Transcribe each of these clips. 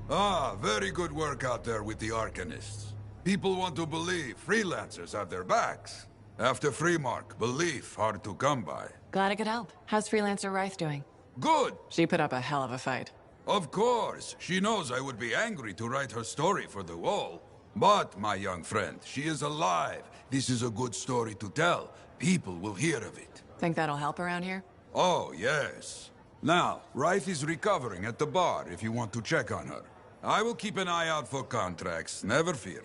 Ah, very good work out there with the Arcanists. People want to believe freelancers have their backs. After Freemark, belief hard to come by. Glad I could help. How's freelancer Rife doing? Good! She put up a hell of a fight. Of course. She knows I would be angry to write her story for the wall. But, my young friend, she is alive. This is a good story to tell. People will hear of it. Think that'll help around here? Oh, yes. Now, Rife is recovering at the bar if you want to check on her. I will keep an eye out for contracts, never fear.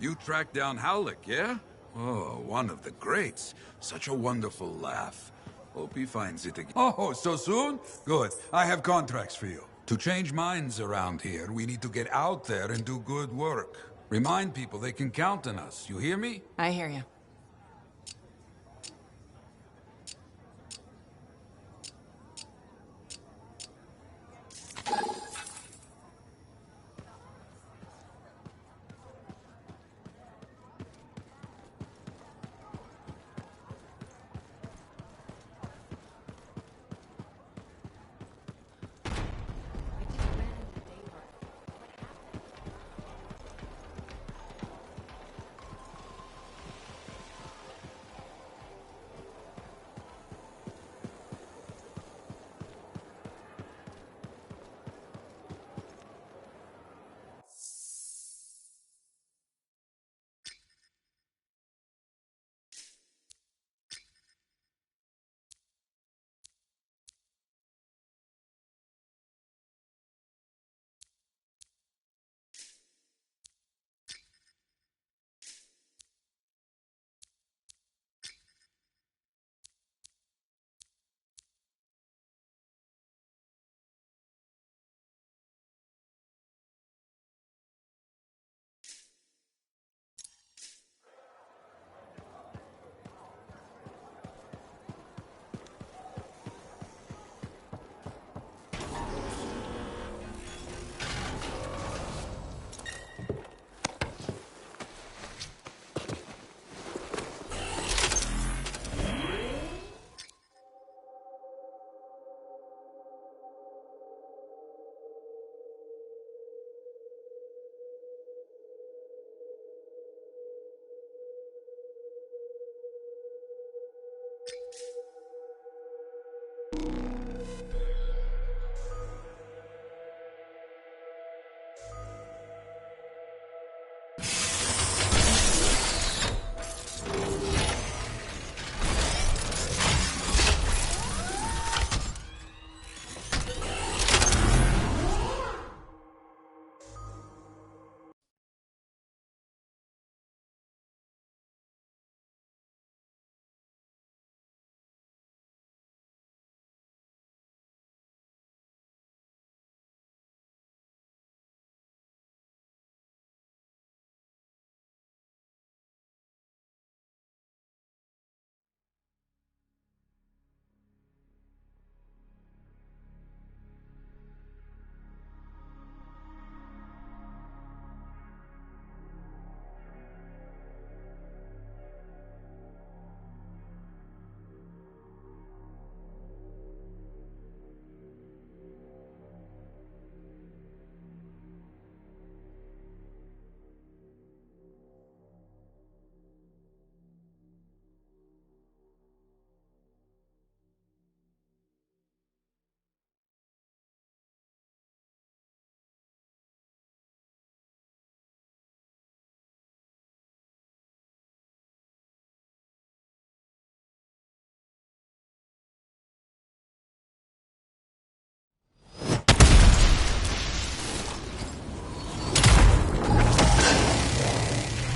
You tracked down Howlick, yeah? Oh, one of the greats. Such a wonderful laugh. Hope he finds it again. Oh, so soon? Good. I have contracts for you. To change minds around here, we need to get out there and do good work. Remind people they can count on us. You hear me? I hear you.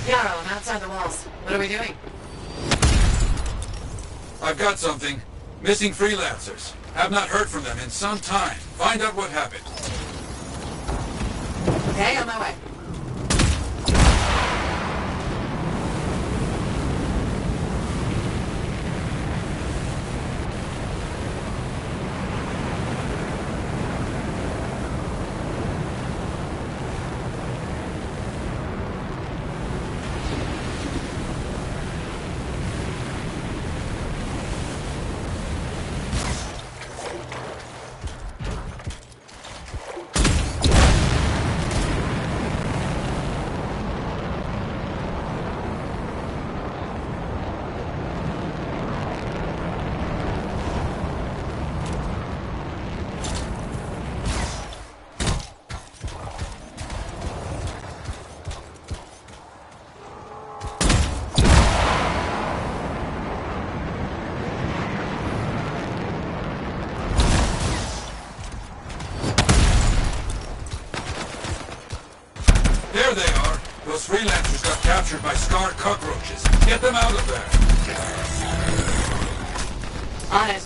Yarrow, I'm outside the walls. What are we doing? I've got something. Missing freelancers. Have not heard from them in some time. Find out what happened. Okay, on my way. Those freelancers got captured by scarred cockroaches. Get them out of there. On it.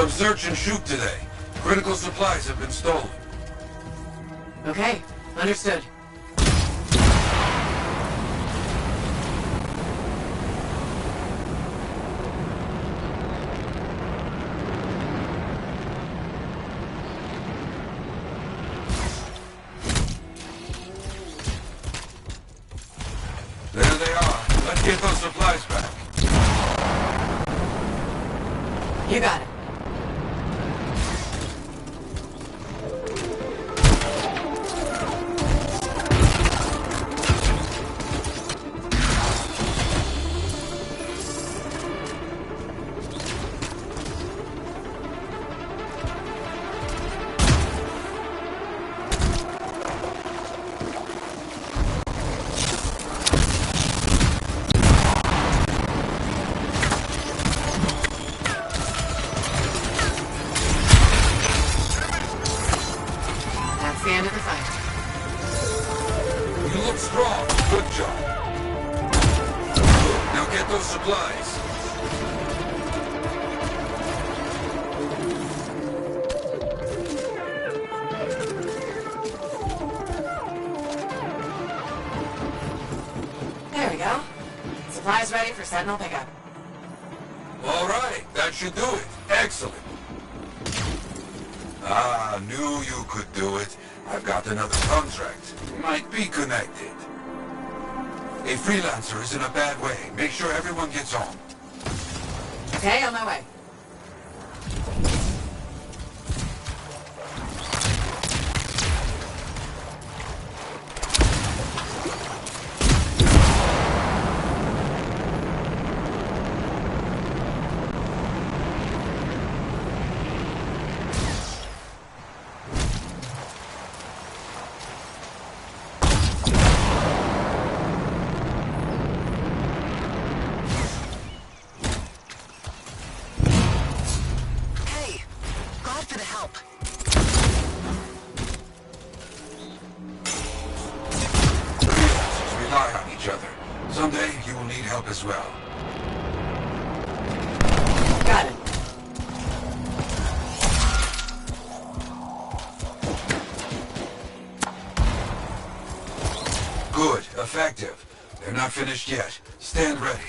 Search and shoot today. Critical supplies have been stolen. Okay, understood. There they are. Let's get those supplies back. You got it. Sentinel pickup. All right, that should do it. Excellent. Ah, knew you could do it. I've got another contract. Might be connected. A freelancer is in a bad way. Make sure everyone gets home. Okay, on my way. As well. Got it. Good. A Effective. They're not finished yet. Stand ready.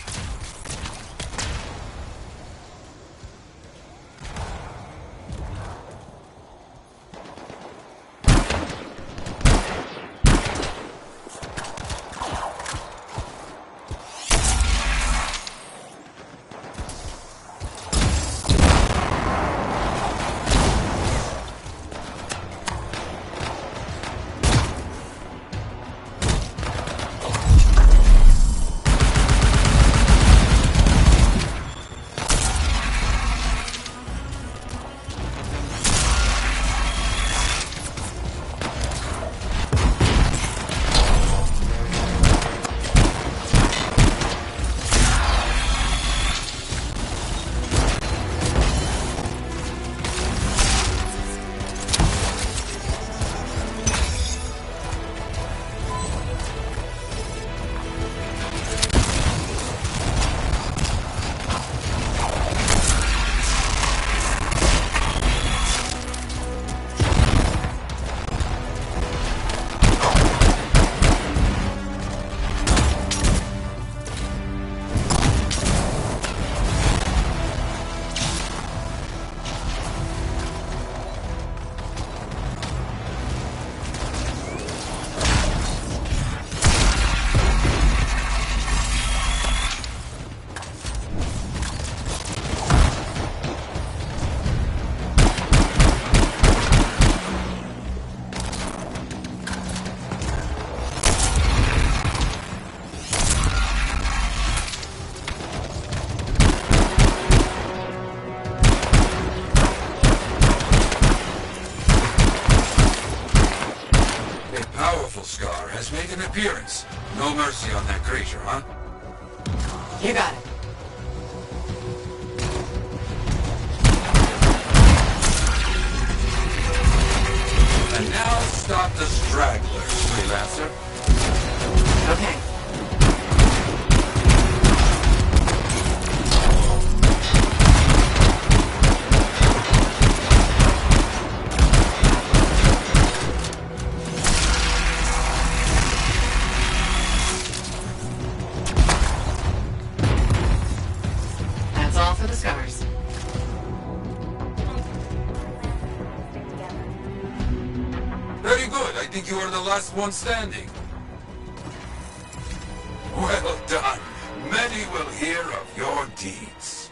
Made an appearance. No mercy on that creature, huh? You got it. And now stop the stragglers, freelancer. Okay. For the scars. Very good. I think you are the last one standing. Well done. Many will hear of your deeds.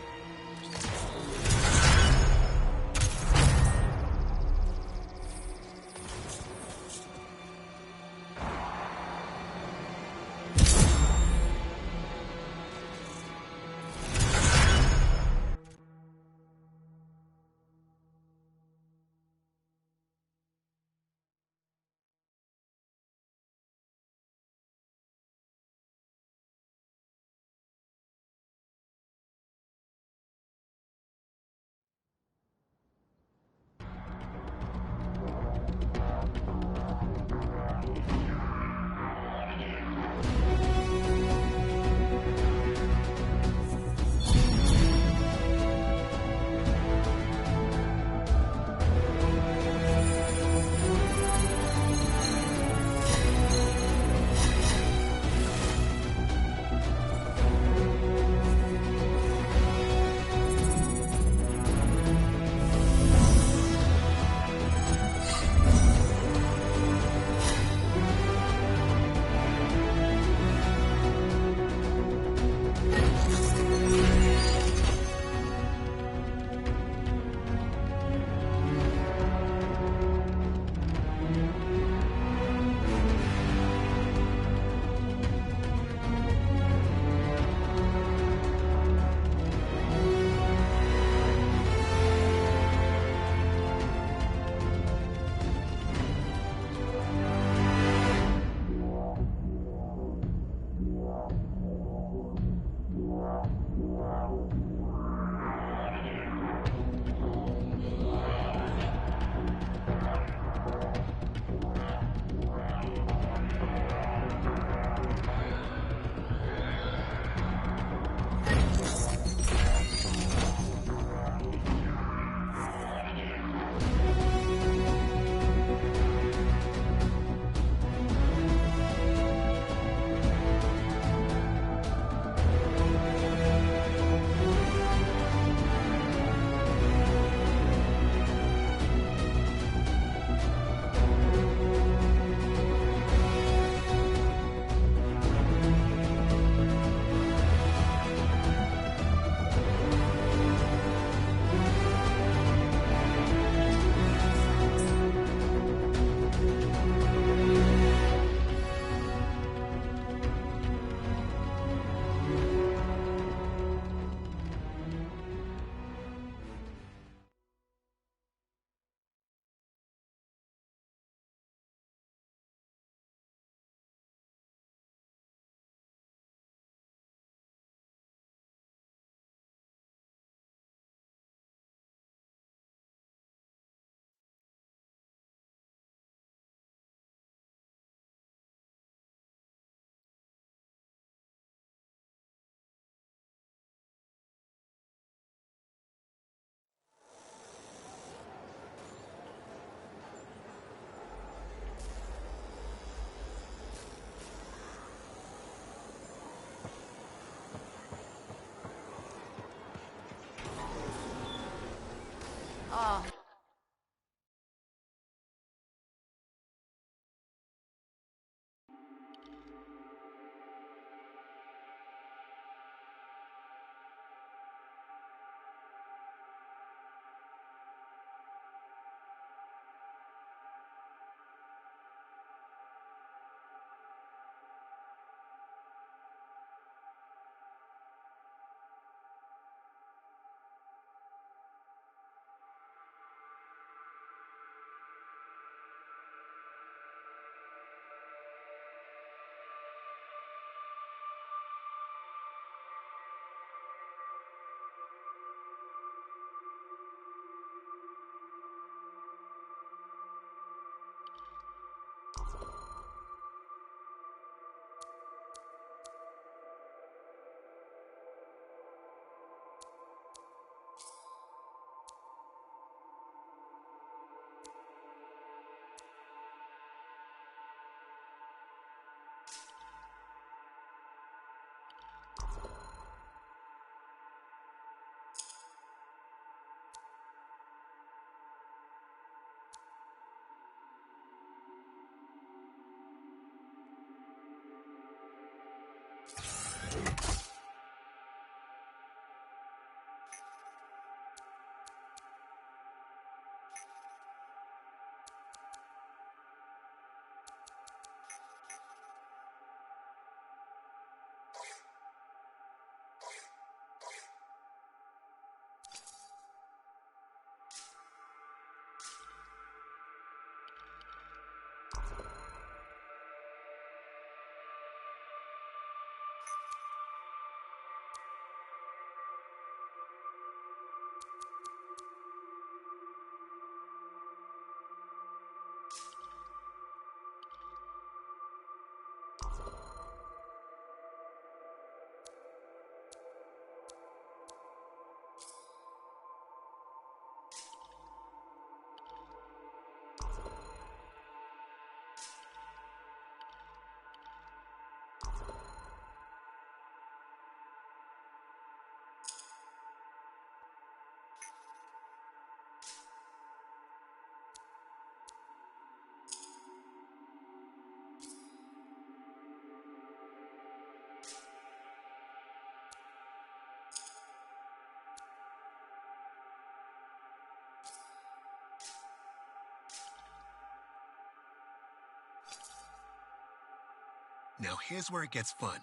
Now here's where it gets fun.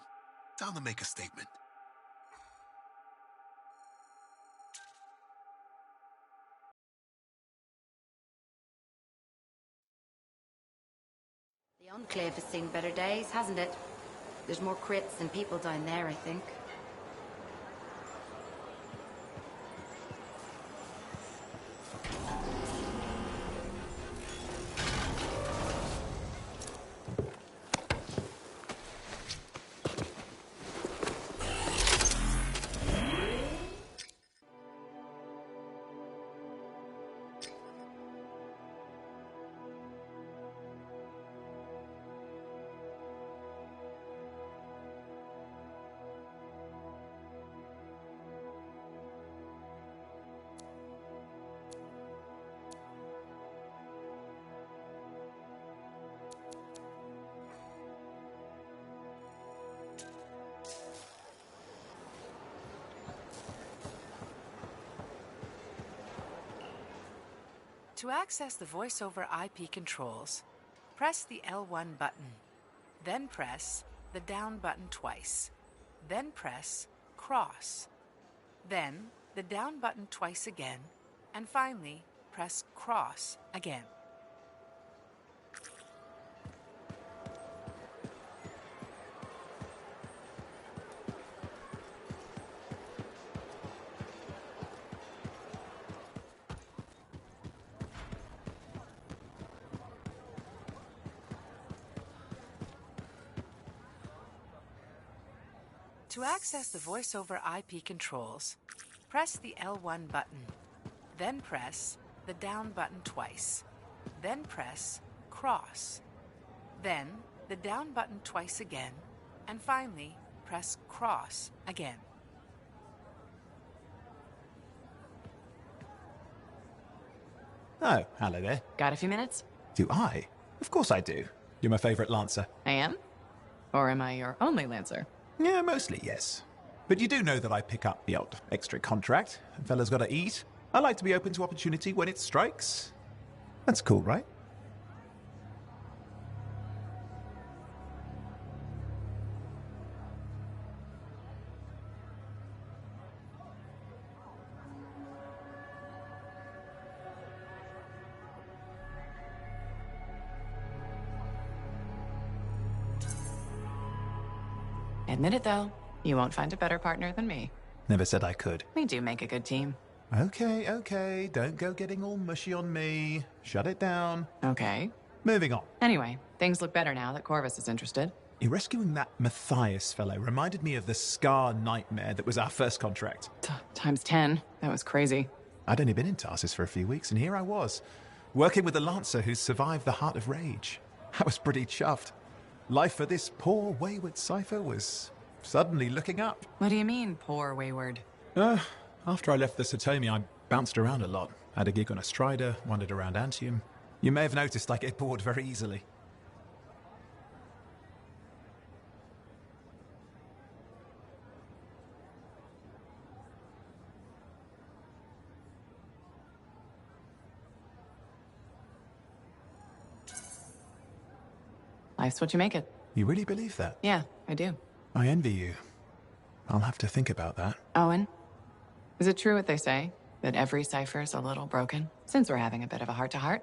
Time to make a statement. The Enclave has seen better days, hasn't it? There's more crits than people down there, I think. To access the voice-over IP controls, press the L1 button, then press the down button twice, then press cross, then the down button twice again, and finally press cross again. To access the voice-over IP controls, press the L1 button, then press the down button twice, then press cross, then the down button twice again, and finally press cross again. Oh, hello there. Got a few minutes? Do I? Of course I do. You're my favourite Lancer. I am? Or am I your only Lancer? Yeah, mostly, yes. But you do know that I pick up the odd extra contract. Fella's gotta eat. I like to be open to opportunity when it strikes. That's cool, right? Admit it, though. You won't find a better partner than me. Never said I could. We do make a good team. Okay. Don't go getting all mushy on me. Shut it down. Okay. Moving on. Anyway, things look better now that Corvus is interested. You rescuing that Matthias fellow reminded me of the Scar nightmare that was our first contract. Times 10. That was crazy. I'd only been in Tarsus for a few weeks, and here I was, working with a Lancer who's survived the Heart of Rage. I was pretty chuffed. Life for this poor, wayward cipher was suddenly looking up. What do you mean, poor wayward? After I left the Satomi, I bounced around a lot. Had a gig on a Strider, wandered around Anthem. You may have noticed I get bored very easily. Life's what you make it. You really believe that? Yeah, I do. I envy you. I'll have to think about that. Owen, is it true what they say? That every cipher's a little broken? Since we're having a bit of a heart-to-heart,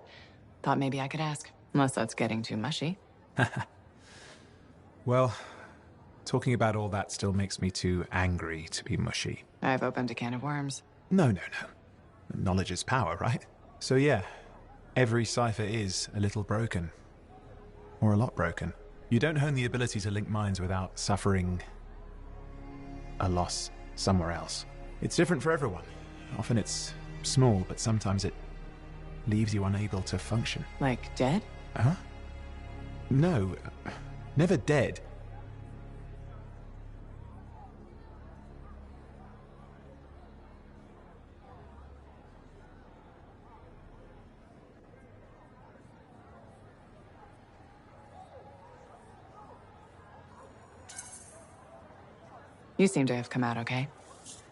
thought maybe I could ask. Unless that's getting too mushy. Well, talking about all that still makes me too angry to be mushy. I've opened a can of worms. No. Knowledge is power, right? So yeah, every cipher is a little broken. Or a lot broken. You don't hone the ability to link minds without suffering a loss somewhere else. It's different for everyone. Often it's small, but sometimes it leaves you unable to function. Like dead? Huh? No, never dead. You seem to have come out okay.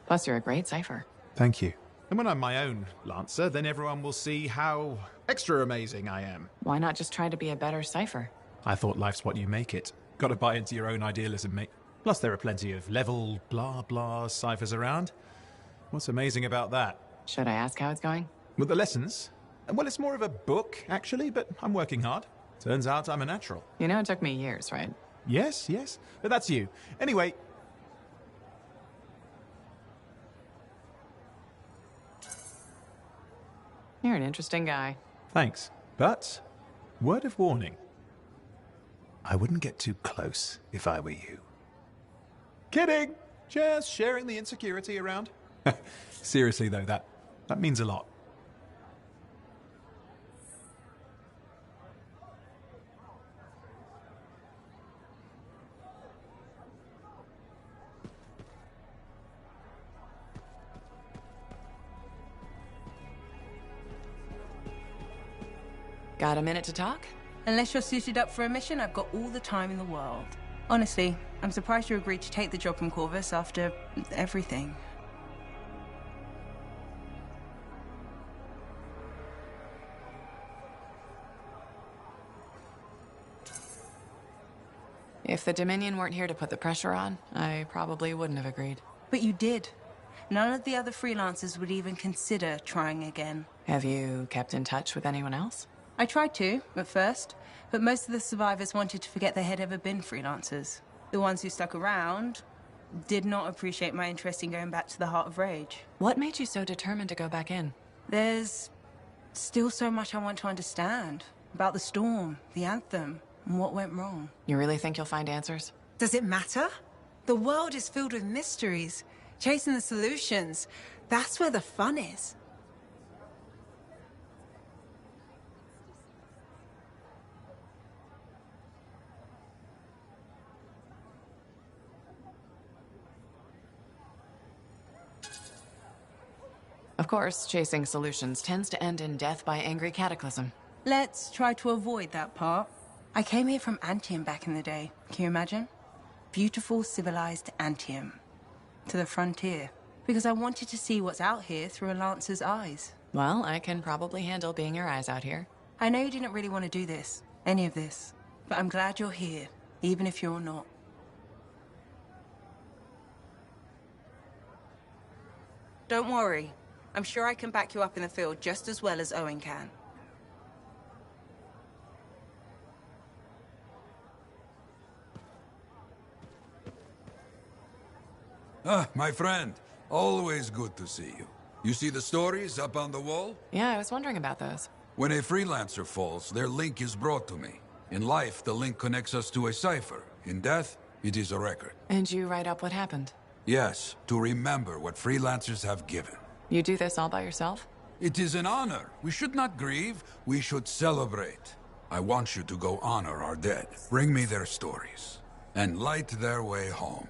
Plus, you're a great cipher. Thank you. And when I'm my own Lancer, then everyone will see how extra amazing I am. Why not just try to be a better cipher? I thought life's what you make it. Gotta buy into your own idealism, mate. Plus, there are plenty of level, blah, blah ciphers around. What's amazing about that? Should I ask how it's going? With the lessons? Well, it's more of a book, actually, but I'm working hard. Turns out I'm a natural. You know it took me years, right? Yes, but that's you. Anyway... You're an interesting guy. Thanks. But, word of warning. I wouldn't get too close if I were you. Kidding! Just sharing the insecurity around. Seriously, though, that means a lot. Got a minute to talk? Unless you're suited up for a mission, I've got all the time in the world. Honestly, I'm surprised you agreed to take the job from Corvus after everything. If the Dominion weren't here to put the pressure on, I probably wouldn't have agreed. But you did. None of the other freelancers would even consider trying again. Have you kept in touch with anyone else? I tried to, at first, but most of the survivors wanted to forget they had ever been freelancers. The ones who stuck around did not appreciate my interest in going back to the Heart of Rage. What made you so determined to go back in? There's still so much I want to understand about the storm, the Anthem, and what went wrong. You really think you'll find answers? Does it matter? The world is filled with mysteries. Chasing the solutions, that's where the fun is. Of course, chasing solutions tends to end in death by angry cataclysm. Let's try to avoid that part. I came here from Anthem back in the day. Can you imagine? Beautiful, civilized Anthem. To the frontier. Because I wanted to see what's out here through a Lancer's eyes. Well, I can probably handle being your eyes out here. I know you didn't really want to do this. Any of this. But I'm glad you're here. Even if you're not. Don't worry. I'm sure I can back you up in the field just as well as Owen can. Ah, my friend. Always good to see you. You see the stories up on the wall? Yeah, I was wondering about those. When a freelancer falls, their link is brought to me. In life, the link connects us to a cipher. In death, it is a record. And you write up what happened? Yes, to remember what freelancers have given. You do this all by yourself? It is an honor. We should not grieve, we should celebrate. I want you to go honor our dead. Bring me their stories, and light their way home.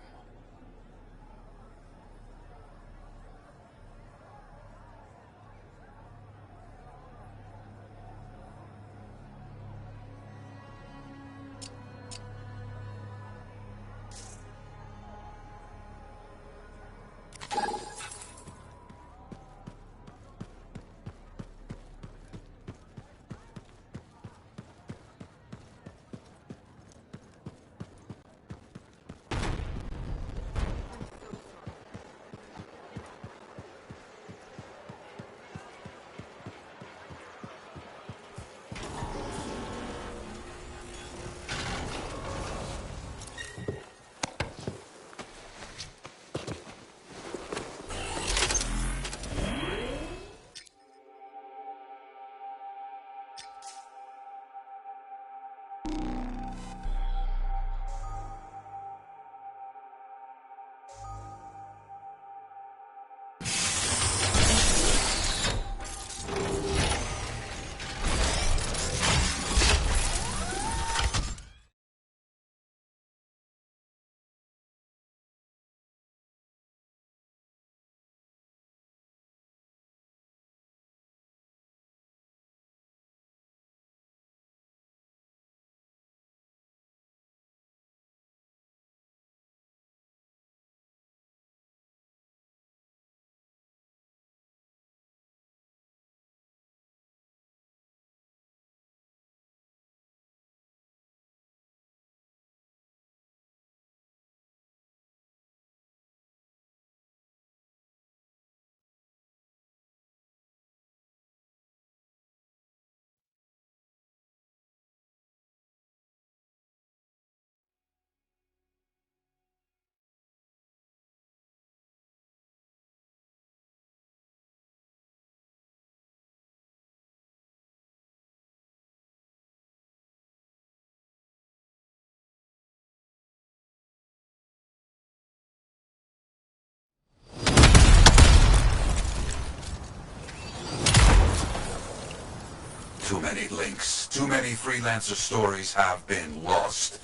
too many links. Too many freelancer stories have been lost.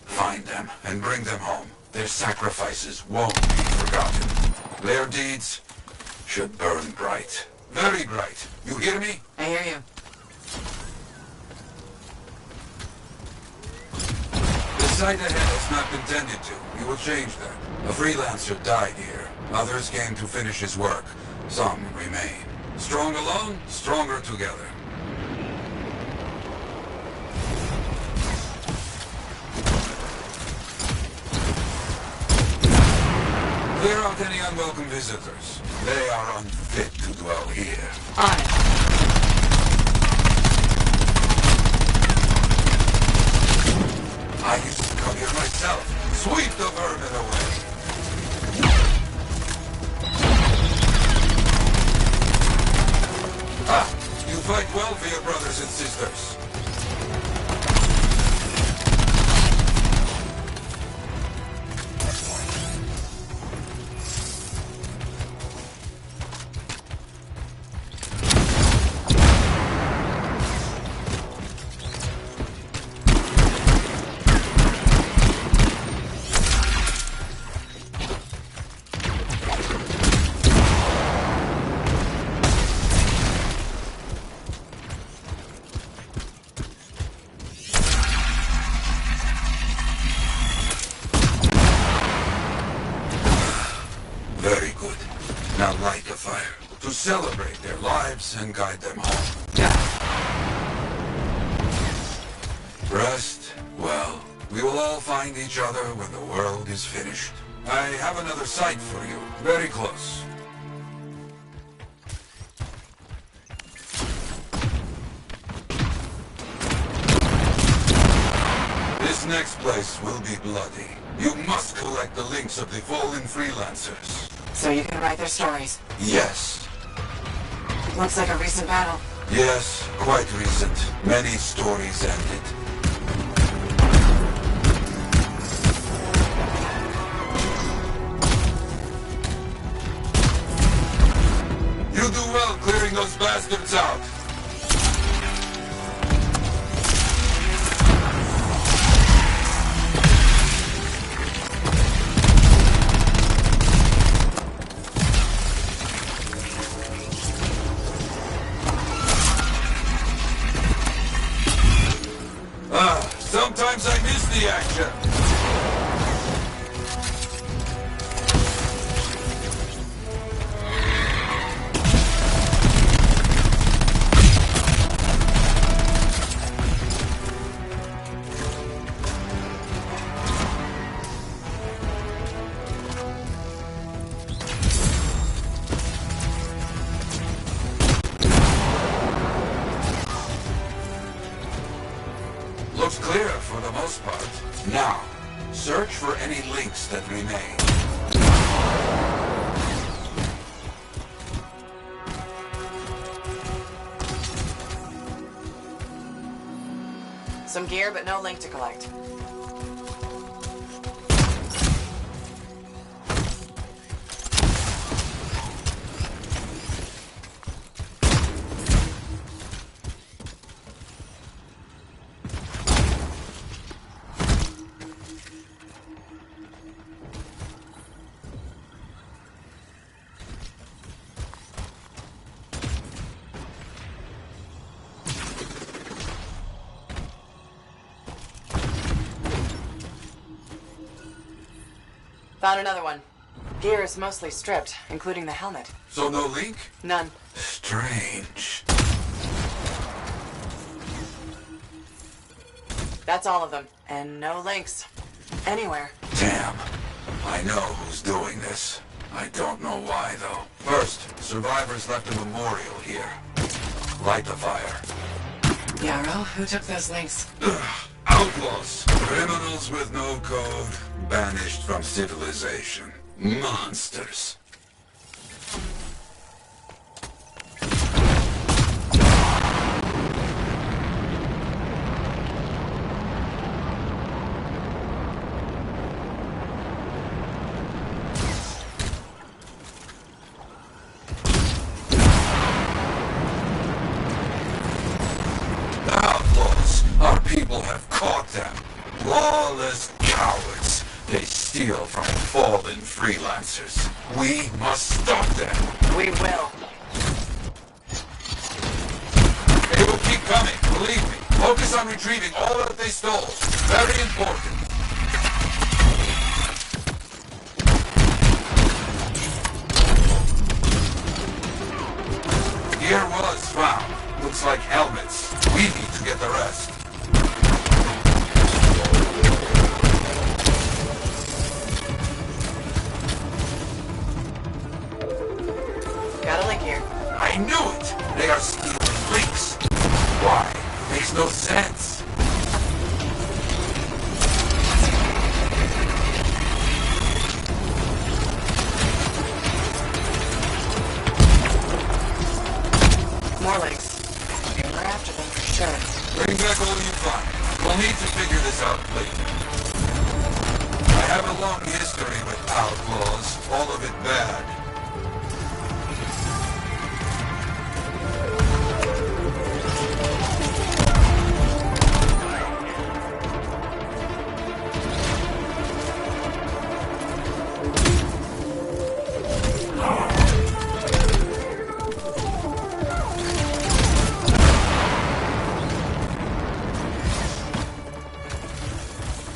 Find them and bring them home. Their sacrifices won't be forgotten. Their deeds should burn bright. Very bright. You hear me? I hear you. The site ahead has not been tended to. We will change that. A freelancer died here. Others came to finish his work. Some remain. Strong alone, stronger together. Clear out any unwelcome visitors. They are unfit to dwell here. On it. I used to come here myself. Sweep the vermin away. Ah, you fight well for your brothers and sisters. Very good. Now light a fire to celebrate their lives and guide them home. Rest? Well, we will all find each other when the world is finished. I have another site for you, very close. This next place will be bloody. You must collect the links of the fallen freelancers. So you can write their stories. Yes. Looks like a recent battle. Yes, quite recent. Many stories ended. You do well clearing those bastards out. Sometimes I miss the action. Looks clear for the most part. Now, search for any links that remain. Some gear, but no link to collect. Found another one. Gear is mostly stripped, including the helmet. So no link? None. Strange. That's all of them. And no links. Anywhere. Damn. I know who's doing this. I don't know why, though. First, survivors left a memorial here. Light the fire. Yarrow, who took those links? Outlaws. Criminals with no code. Banished from civilization. Monsters. people have caught them. Lawless cowards. They steal from fallen freelancers. We must stop them. We will. They will keep coming, believe me. Focus on retrieving all that they stole. Very important. Gear was found. Looks like helmets. We need to get the rest. Got a link here. I knew it! They are stealing links. Why? Makes no sense. More links. We're after them for sure. Bring back all you find. We'll need to figure this out later. I have a long history with outlaws, all of it bad.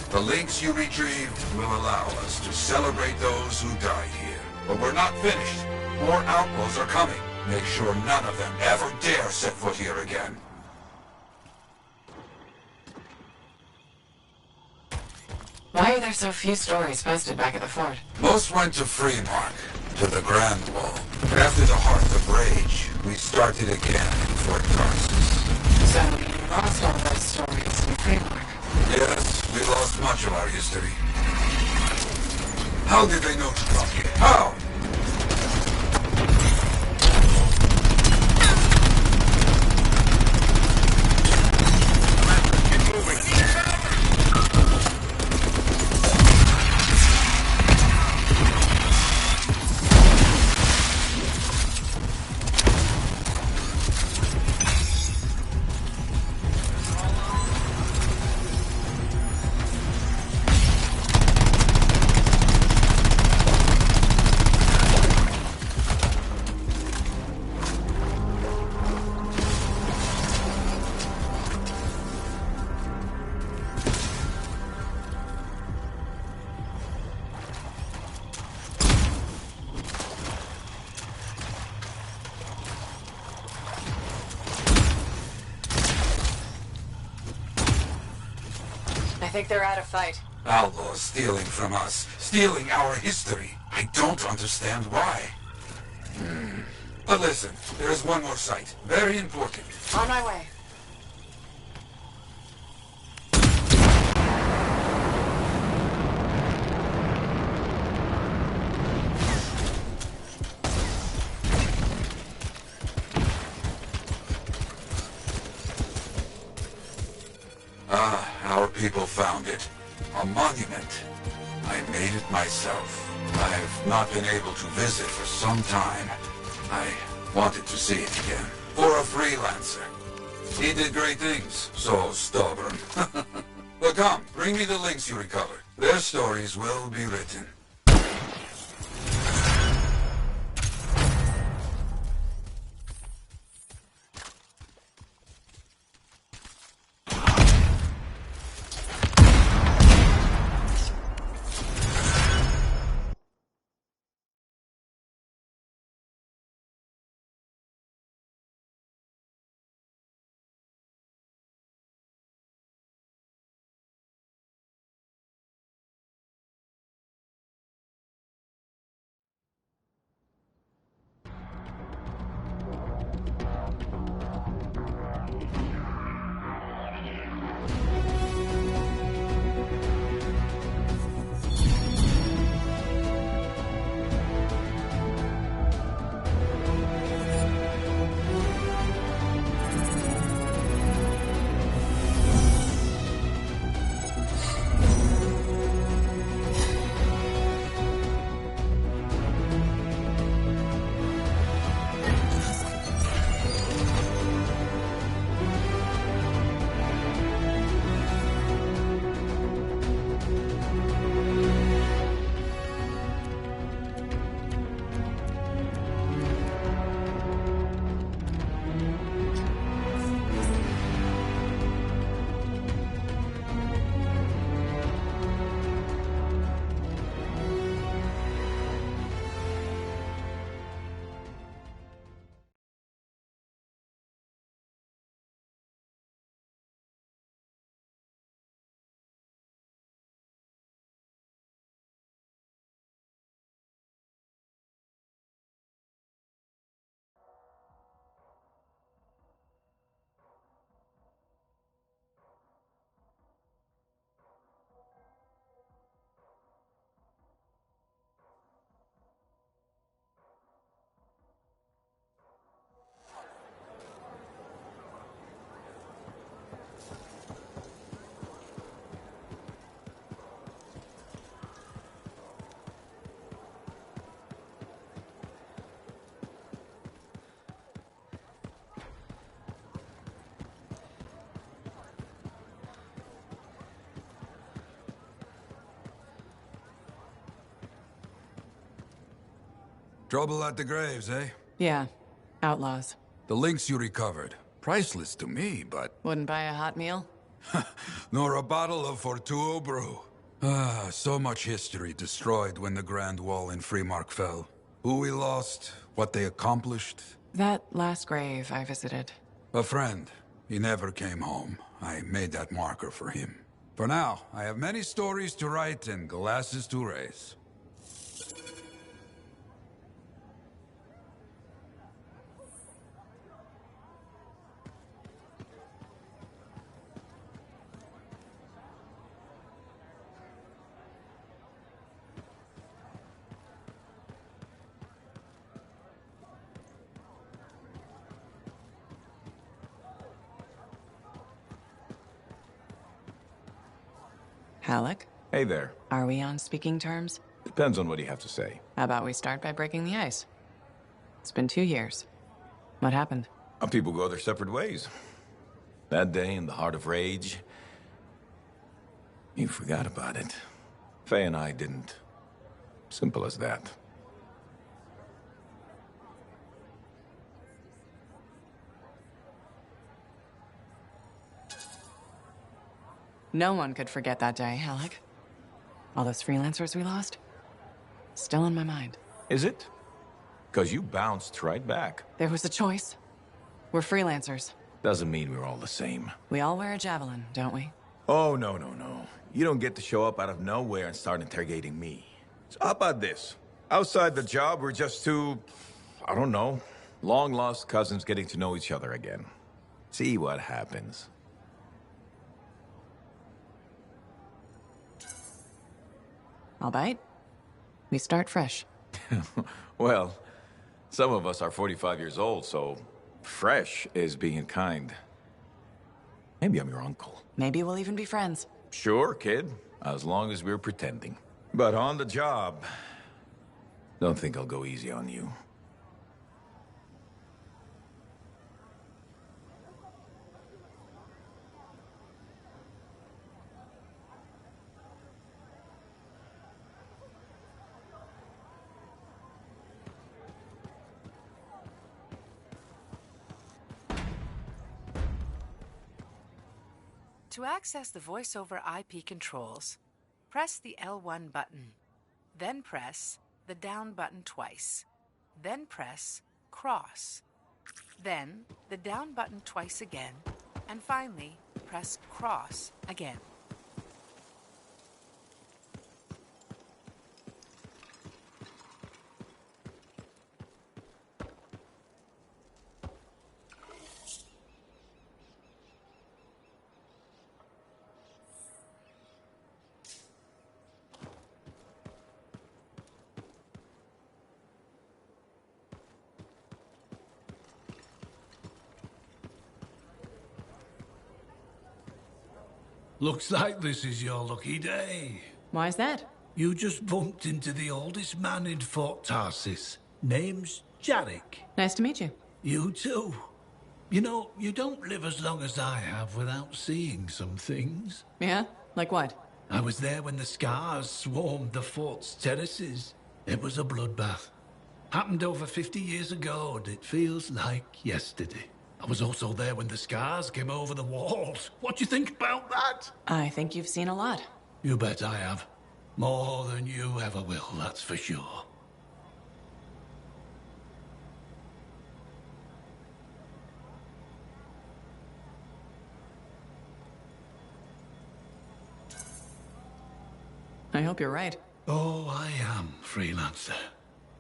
The links you retrieved will allow us to celebrate those who died here. But we're not finished. More outlaws are coming. Make sure none of them ever dare set foot here again. Why are there so few stories posted back at the fort? Most went to Freemark, to the Grand Wall. After the Heart of Rage, we started again in Fort Tarsus. So, you lost all those stories in Freemark. Yes, we lost much of our history. How did they know to come here? How? I think they're out of fight. Outlaws stealing from us, stealing our history. I don't understand why. But listen, there is one more site. Very important. On my way. Our people found it. A monument. I made it myself. I've not been able to visit for some time. I wanted to see it again. For a freelancer. He did great things. So stubborn. But come, bring me the links you recovered. Their stories will be written. Trouble at the graves, eh? Yeah, outlaws. The links you recovered. Priceless to me, but... Wouldn't buy a hot meal? nor a bottle of Fortuo brew. Ah, so much history destroyed when the Grand Wall in Freemark fell. Who we lost, what they accomplished. That last grave I visited. A friend. He never came home. I made that marker for him. For now, I have many stories to write and glasses to raise. Halleck? Hey there. Are we on speaking terms? Depends on what you have to say. How about we start by breaking the ice? It's been 2 years. What happened? People go their separate ways. That day in the heart of rage, you forgot about it. Faye and I didn't. Simple as that. No one could forget that day, Halleck. All those freelancers we lost? Still in my mind. Is it? Because you bounced right back. There was a choice. We're freelancers. Doesn't mean we're all the same. We all wear a javelin, don't we? Oh, no. You don't get to show up out of nowhere and start interrogating me. So how about this? Outside the job, we're just two, I don't know, long-lost cousins getting to know each other again. See what happens. All right. We start fresh. Well, some of us are 45 years old, so fresh is being kind. Maybe I'm your uncle. Maybe we'll even be friends. Sure, kid, as long as we're pretending. But on the job, don't think I'll go easy on you. To access the voiceover IP controls, press the L1 button, then press the down button twice, then press cross, then the down button twice again, and finally press cross again. Looks like this is your lucky day. Why is that? You just bumped into the oldest man in Fort Tarsis. Name's Jarek. Nice to meet you. You too. You know, you don't live as long as I have without seeing some things. Yeah? Like what? I was there when the scars swarmed the fort's terraces. It was a bloodbath. Happened over 50 years ago, and it feels like yesterday. I was also there when the scars came over the walls. What do you think about that? I think you've seen a lot. You bet I have. More than you ever will, that's for sure. I hope you're right. Oh, I am, freelancer.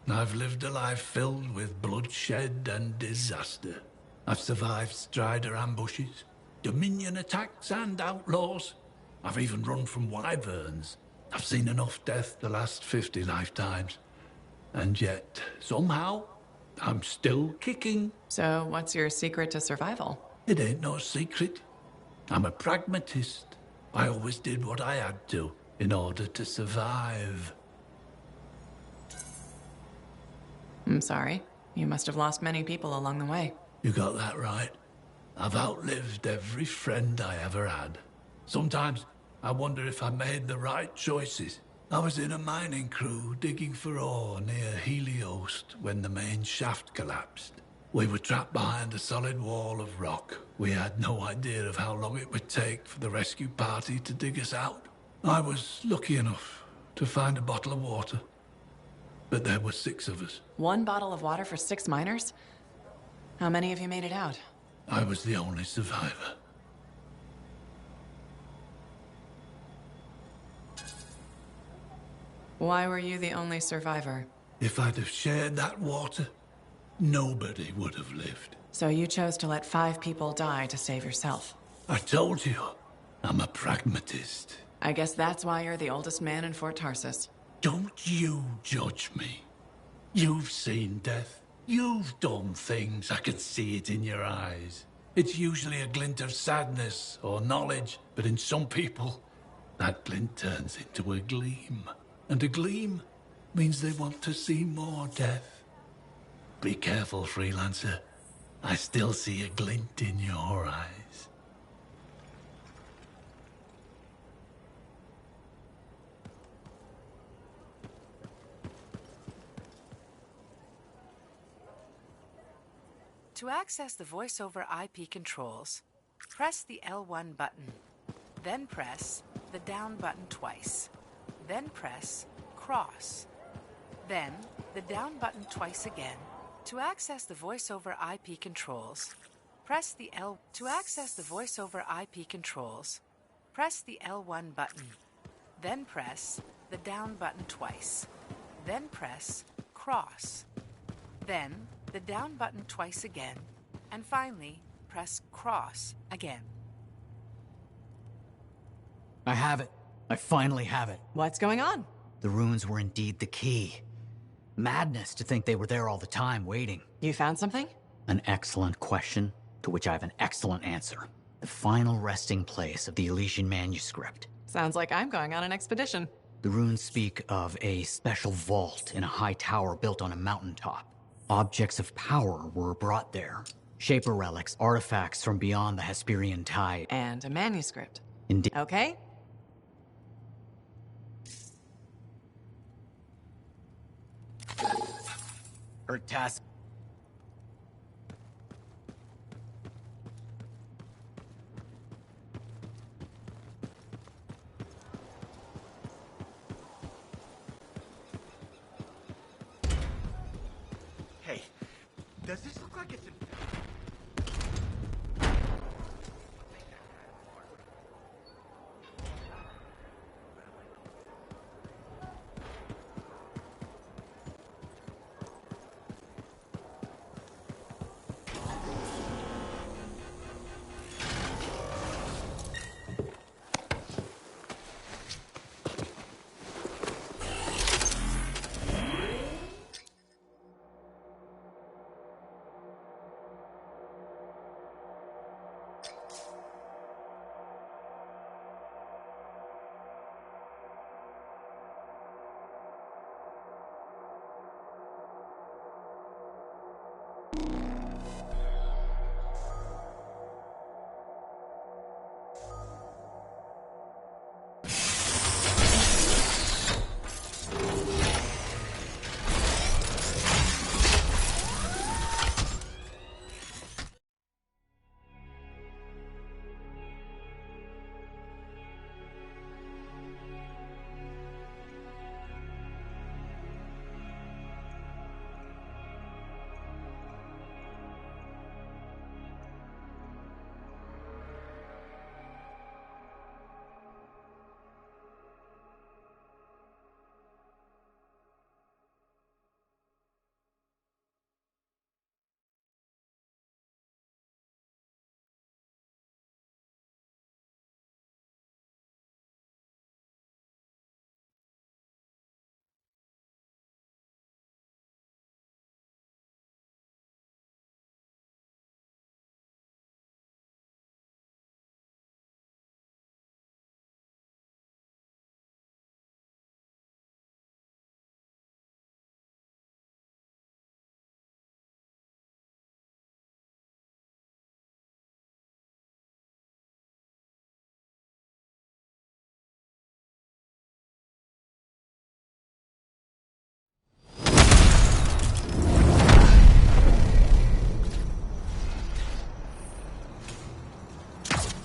I've lived a life filled with bloodshed and disaster. I've survived Strider ambushes, Dominion attacks and outlaws. I've even run from wyverns. I've seen enough death the last 50 lifetimes. And yet, somehow, I'm still kicking. So what's your secret to survival? It ain't no secret. I'm a pragmatist. I always did what I had to in order to survive. I'm sorry. You must have lost many people along the way. You got that right. I've outlived every friend I ever had. Sometimes I wonder if I made the right choices. I was in a mining crew digging for ore near Helios when the main shaft collapsed. We were trapped behind a solid wall of rock. We had no idea of how long it would take for the rescue party to dig us out. I was lucky enough to find a bottle of water, but there were 6 of us. 1 bottle of water for 6 miners? How many of you made it out? I was the only survivor. Why were you the only survivor? If I'd have shared that water, nobody would have lived. So you chose to let 5 people die to save yourself. I told you, I'm a pragmatist. I guess that's why you're the oldest man in Fort Tarsus. Don't you judge me. You've seen death. You've done things. I can see it in your eyes. It's usually a glint of sadness or knowledge, but in some people, that glint turns into a gleam. And a gleam means they want to see more death. Be careful, freelancer. I still see a glint in your eyes. To access the voice-over IP controls, press the L1 button, then press the down button twice, then press cross, then the down button twice again. To access the voice-over IP controls, press the L1 button, then press the down button twice, then press cross, then the down button twice again, and finally, press cross again. I have it. I finally have it. What's going on? The runes were indeed the key. Madness to think they were there all the time, waiting. You found something? An excellent question, to which I have an excellent answer. The final resting place of the Elysian manuscript. Sounds like I'm going on an expedition. The runes speak of a special vault in a high tower built on a mountaintop. Objects of power were brought there. Shaper relics, artifacts from beyond the Hesperian tide. And a manuscript. Indeed. Okay. Task. Hey, does this look like it's in...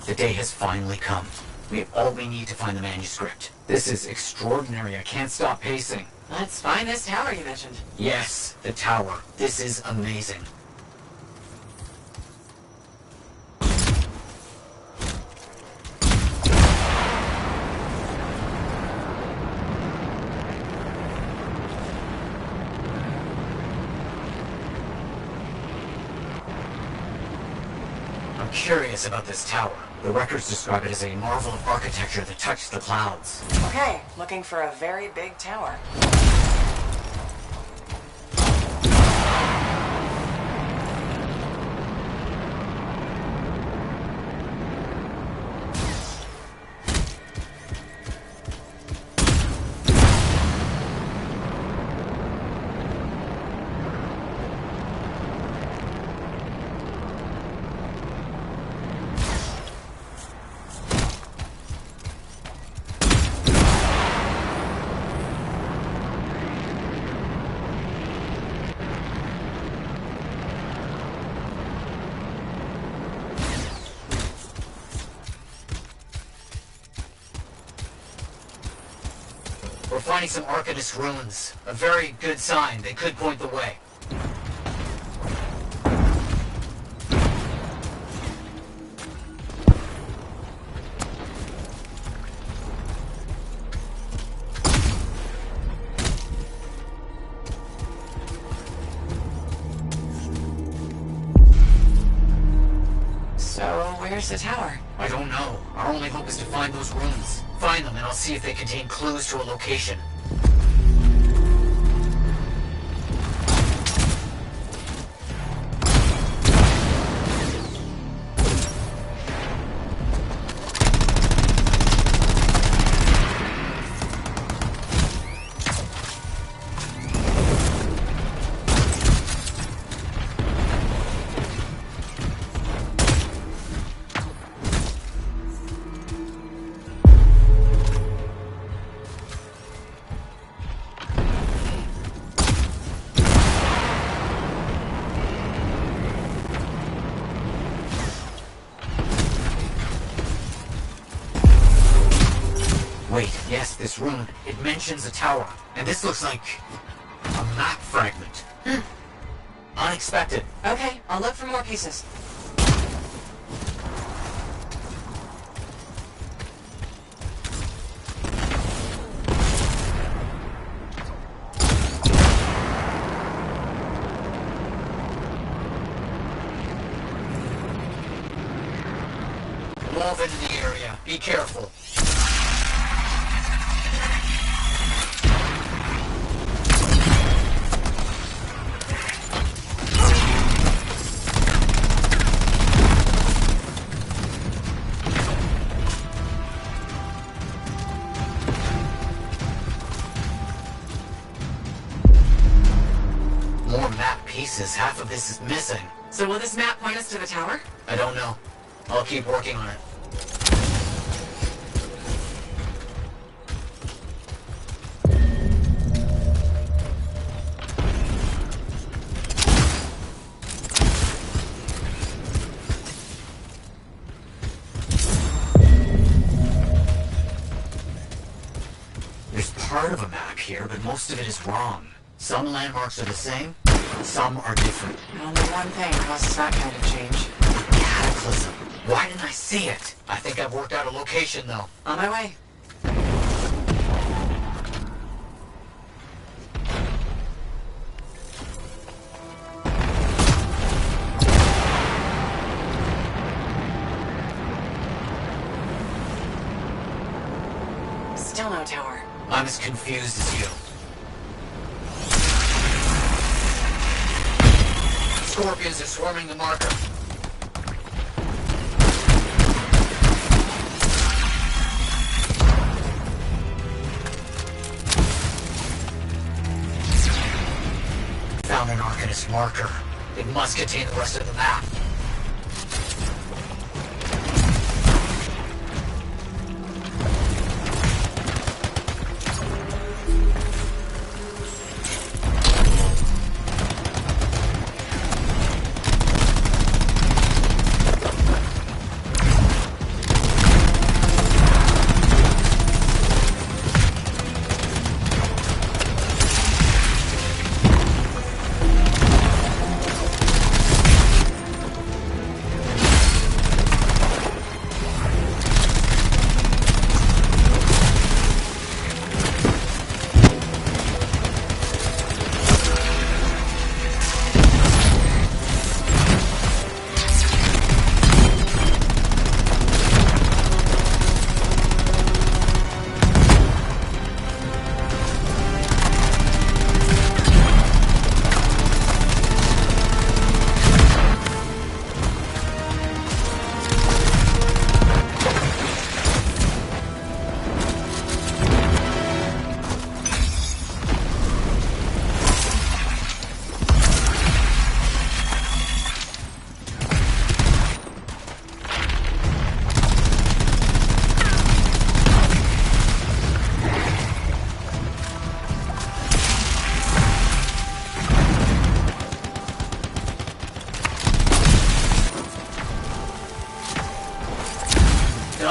The day has finally come. We have all we need to find the manuscript. This is extraordinary. I can't stop pacing. Let's find this tower you mentioned. Yes, the tower. This is amazing. I'm curious about this tower. The records describe it as a marvel of architecture that touched the clouds. Okay, looking for a very big tower. We're finding some Arcanist ruins. A very good sign. They could point the way. So, where's the tower? I don't know. Our only hope is to find those ruins. Find them and I'll see if they contain clues to a location. Wait, yes, this rune. It mentions a tower. And this looks like a map fragment. Unexpected. Okay, I'll look for more pieces. Move into the area. Be careful. More map pieces. Half of this is missing. So will this map point us to the tower? I don't know. I'll keep working on it. There's part of a map here, but most of it is wrong. Some landmarks are the same, some are different. Only one thing causes that kind of change. Cataclysm. Why didn't I see it? I think I've worked out a location, though. On my way. Still no tower. I'm as confused as you. Scorpions are swarming the marker. Found an Arcanist marker. It must contain the rest of the map.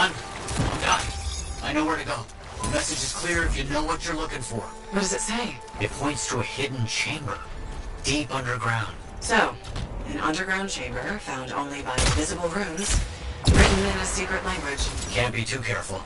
done? I'm done. I know where to go. The message is clear if you know what you're looking for. What does it say? It points to a hidden chamber, deep underground. So, an underground chamber found only by invisible runes, written in a secret language. Can't be too careful.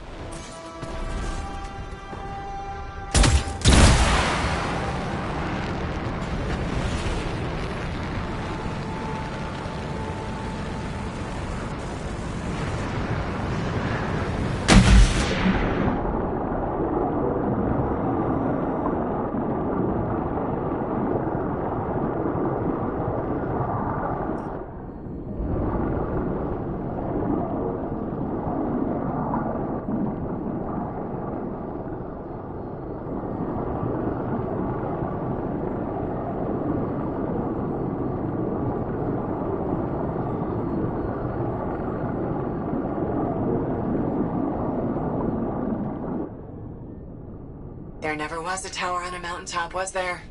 There never was a tower on a mountaintop, was there?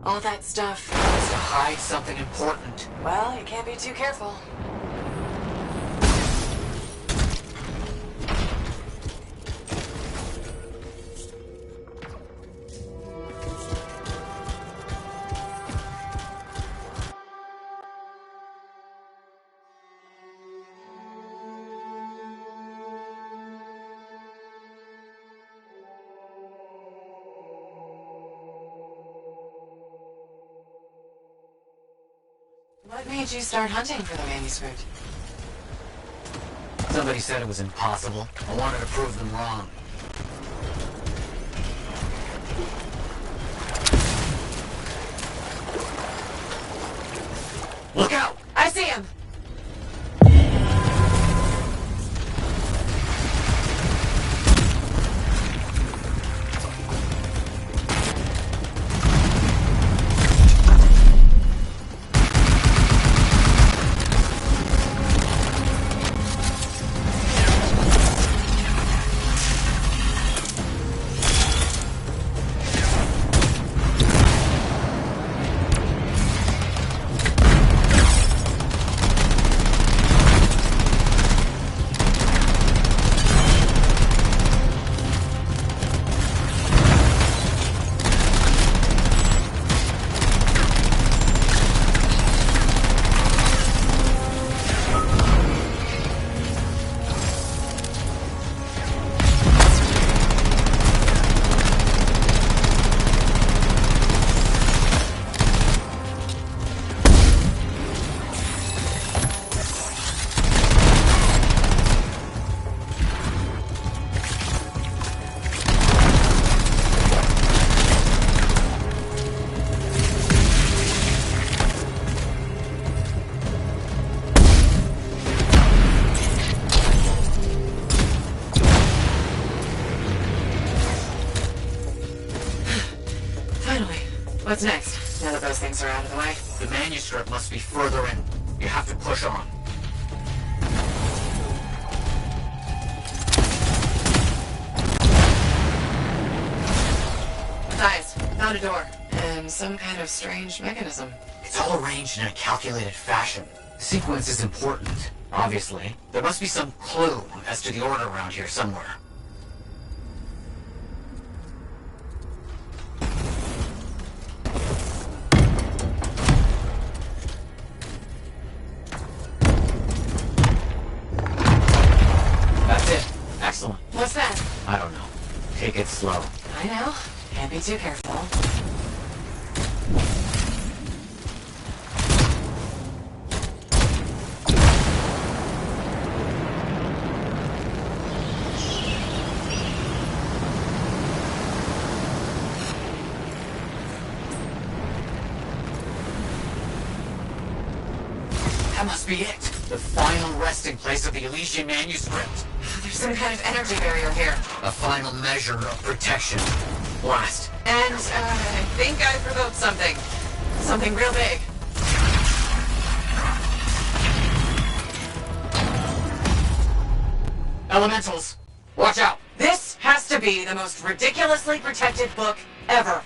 All that stuff. It's to hide something important. Well, you can't be too careful. What made you start hunting for the manuscript? Somebody said it was impossible. I wanted to prove them wrong. Look out! I see him! What's next, now that those things are out of the way? The manuscript must be further in. You have to push on. Matthias, found a door. And some kind of strange mechanism. It's all arranged in a calculated fashion. Sequence is important, obviously. There must be some clue as to the order around here somewhere. Excellent. What's that? I don't know. Take it slow. I know. Can't be too careful. That must be it. The final resting place of the Elysian manuscript. There's some kind of energy barrier here. A final measure of protection. Blast. And, I think I provoked something. Something real big. Elementals, watch out. This has to be the most ridiculously protected book ever.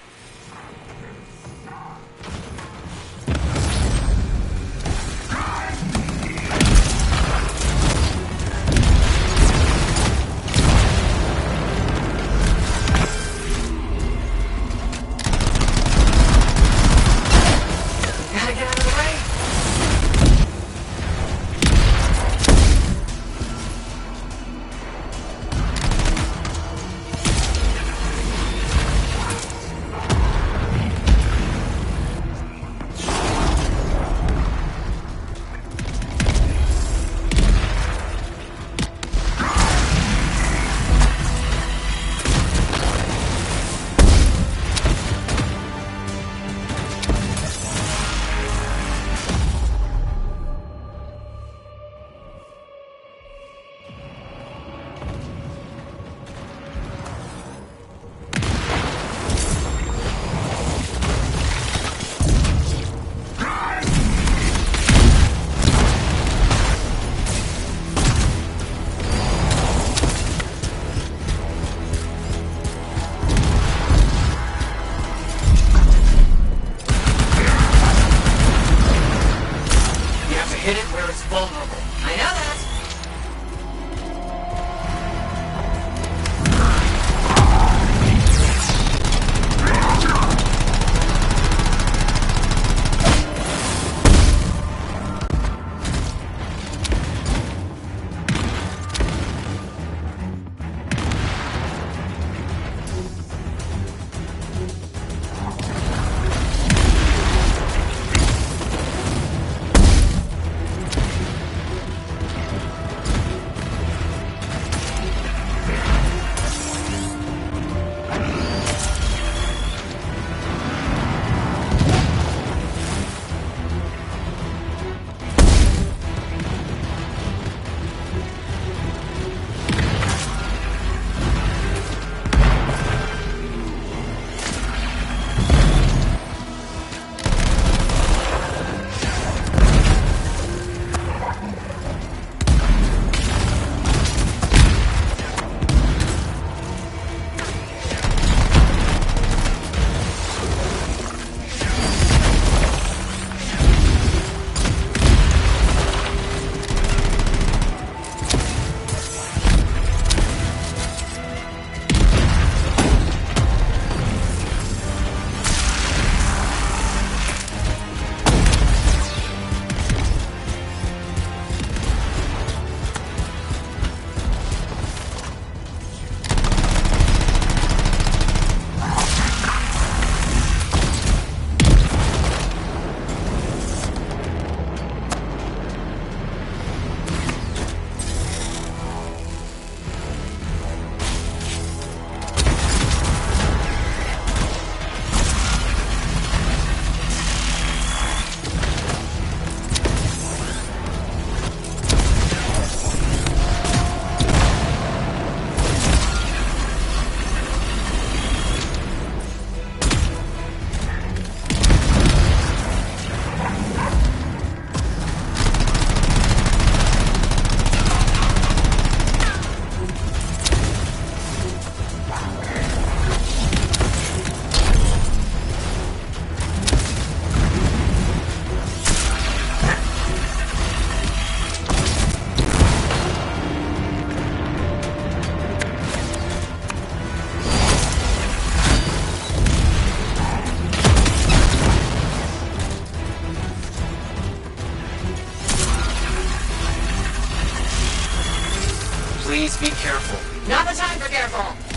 Please be careful. Not the time for careful!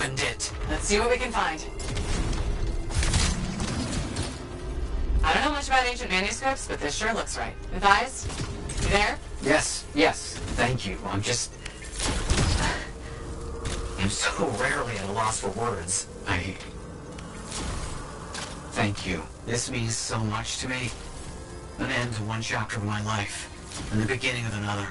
opened it. Let's see what we can find. I don't know much about ancient manuscripts, but this sure looks right. Matthias, you there? Yes, thank you. I'm so rarely at a loss for words. Thank you. This means so much to me. An end to one chapter of my life, and the beginning of another.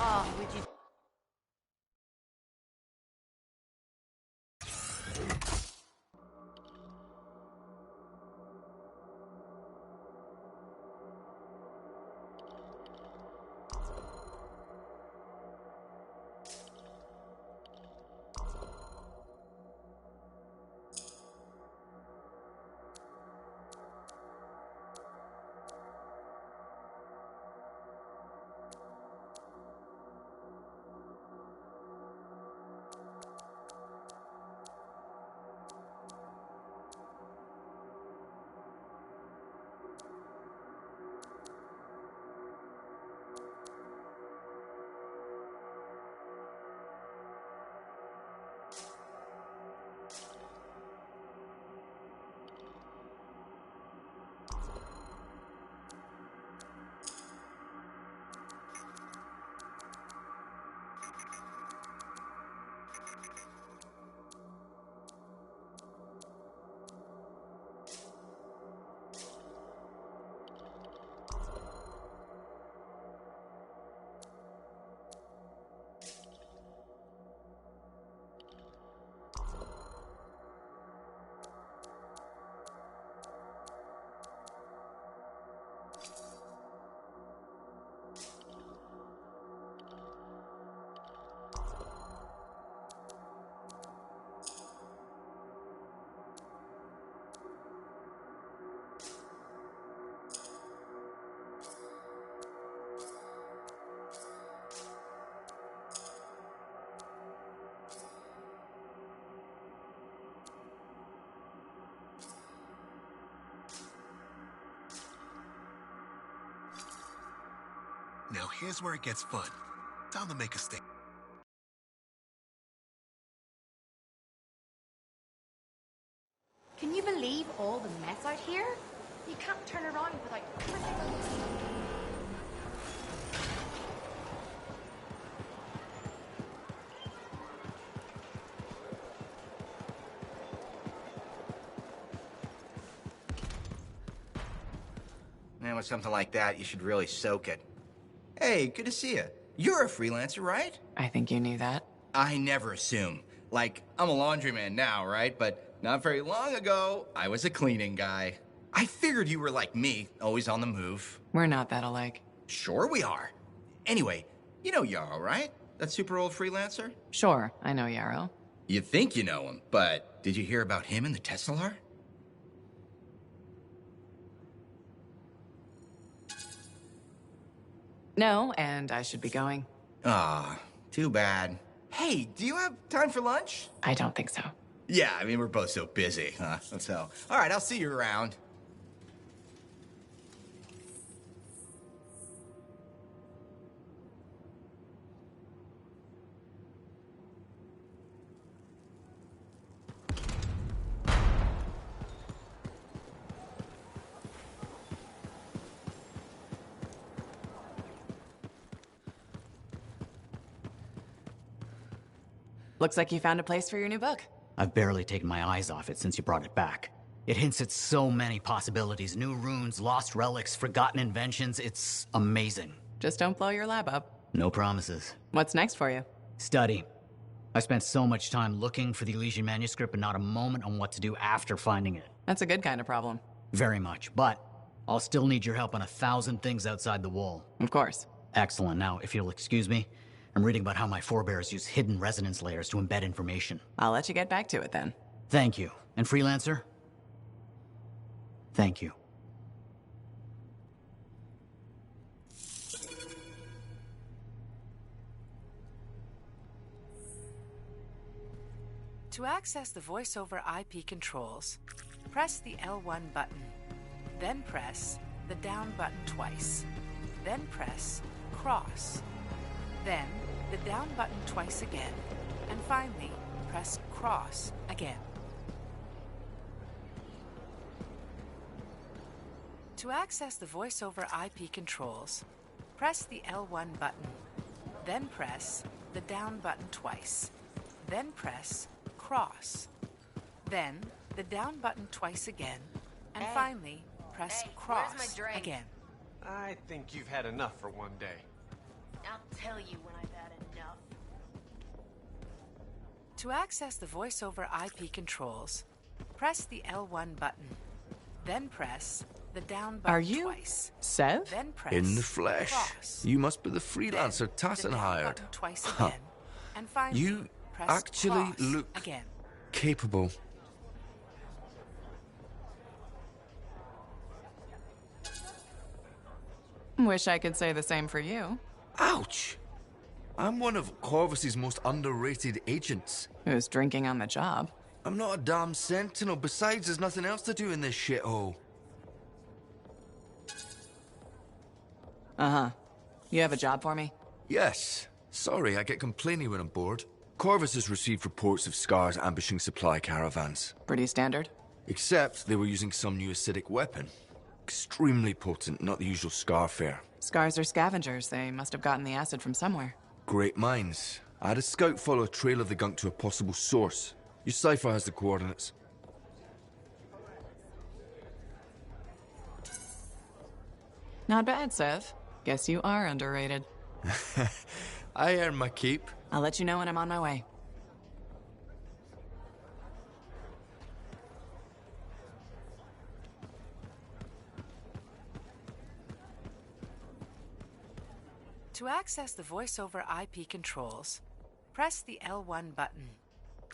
Oh, would you... Now here's where it gets fun. Time to make a statement. Can you believe all the mess out here? You can't turn around without... with something like that, you should really soak it. Hey, good to see you. You're a freelancer, right? I think you knew that. I never assume. Like, I'm a laundryman now, right? But not very long ago, I was a cleaning guy. I figured you were like me, always on the move. We're not that alike. Sure we are. Anyway, you know Yarrow, right? That super old freelancer? Sure, I know Yarrow. You think you know him, but did you hear about him and the Tesla? No, and I should be going. Ah, too bad. Hey, do you have time for lunch? I don't think so. Yeah, I mean, we're both so busy, huh? So, all right, I'll see you around. Looks like you found a place for your new book. I've barely taken my eyes off it since you brought it back. It hints at so many possibilities. New runes, lost relics, forgotten inventions. It's amazing. Just don't blow your lab up. No promises. What's next for you? Study. I spent so much time looking for the Elysian manuscript, but not a moment on what to do after finding it. That's a good kind of problem. Very much, but I'll still need your help on 1,000 things outside the wall. Of course. Excellent. Now, if you'll excuse me, I'm reading about how my forebears use hidden resonance layers to embed information. I'll let you get back to it then. Thank you. And Freelancer? Thank you. To access the voiceover IP controls, press the L1 button, then press the down button twice, then press cross, then the down button twice again, and finally press cross again. To access the voiceover IP controls, press the L1 button, then press the down button twice, then press cross, then the down button twice again, and finally press cross again. I think you've had enough for one day. I'll tell you when I've had enough. To access the voiceover IP controls, press the L1 button, then press the down button Are you twice. Sev? Then press In the flesh. cross, You must be the freelancer then Tatton the down hired. button twice again, and finally You press actually cross look again. capable. Wish I could say the same for you. Ouch! I'm one of Corvus's most underrated agents. Who's drinking on the job? I'm not a damn sentinel. Besides, there's nothing else to do in this shithole. Uh-huh. You have a job for me? Yes. Sorry, I get complainy when I'm bored. Corvus has received reports of Scars ambushing supply caravans. Pretty standard. Except they were using some new acidic weapon. Extremely potent, not the usual Scar fare. Scars are scavengers. They must have gotten the acid from somewhere. Great minds. I had a scout follow a trail of the gunk to a possible source. Your cipher has the coordinates. Not bad, Sev. Guess you are underrated. I earn my keep. I'll let you know when I'm on my way. To access the voiceover IP controls, press the L1 button,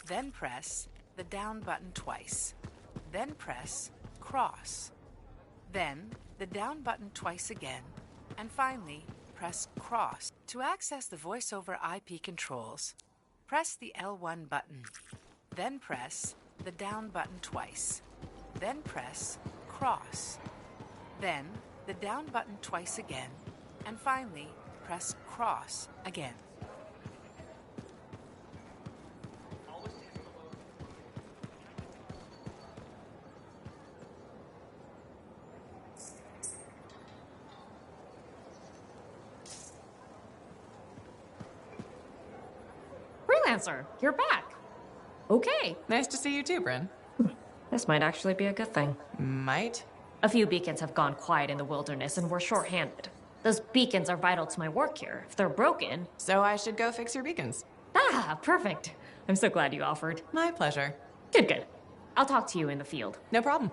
then press the down button twice, then press cross, then the down button twice again, and finally press cross. To access the voiceover IP controls, press the L1 button, then press the down button twice, then press cross, then the down button twice again, and finally press cross again. Freelancer, you're back. Okay. Nice to see you too, Bryn. This might actually be a good thing. Might? A few beacons have gone quiet in the wilderness and we're short-handed. Those beacons are vital to my work here. If they're broken... So I should go fix your beacons. Ah, perfect. I'm so glad you offered. My pleasure. Good, good. I'll talk to you in the field. No problem.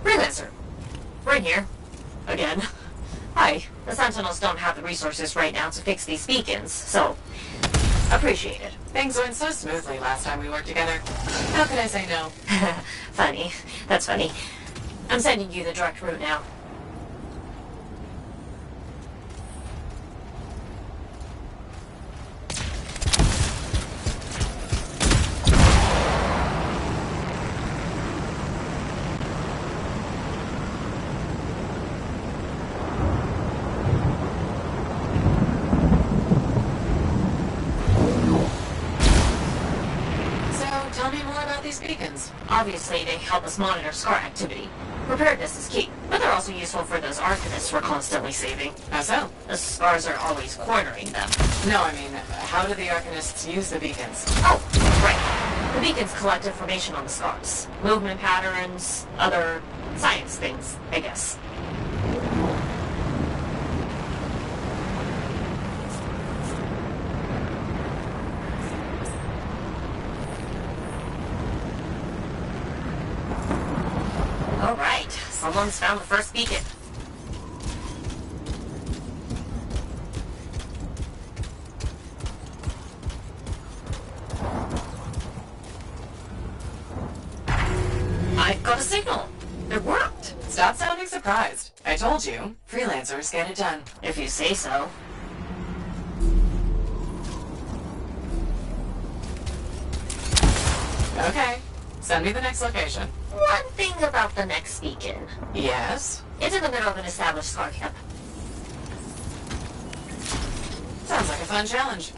Freelancer. We're in here. Again. Hi. The Sentinels don't have the resources right now to fix these beacons, so... appreciate it. Things went so smoothly last time we worked together. How could I say no? Funny. That's funny. I'm sending you the direct route now. Beacons. Obviously, they help us monitor scar activity. Preparedness is key, but they're also useful for those archvists we're constantly saving. How so? The scars are always cornering them. No, I mean, how do the arcanists use the beacons? Oh, right. The beacons collect information on the scars. Movement patterns, other science things, I guess. All right, someone's found the first beacon. I've got a signal. It worked. Stop sounding surprised. I told you, freelancers get it done. If you say so. Okay, send me the next location. One thing about the next beacon. Yes? It's in the middle of an established scar camp. Sounds like a fun challenge.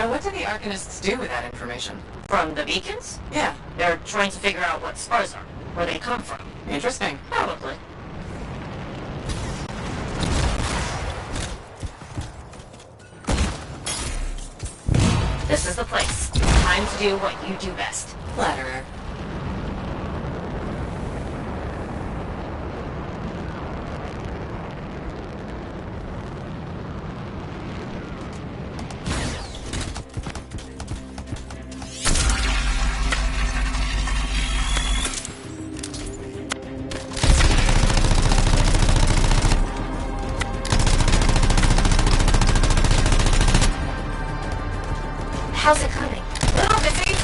So what do the Arcanists do with that information? From the beacons? Yeah. They're trying to figure out what scars are, where they come from. Interesting. Probably. This is the place. Time to do what you do best. Flatterer. How's it coming? Little busy.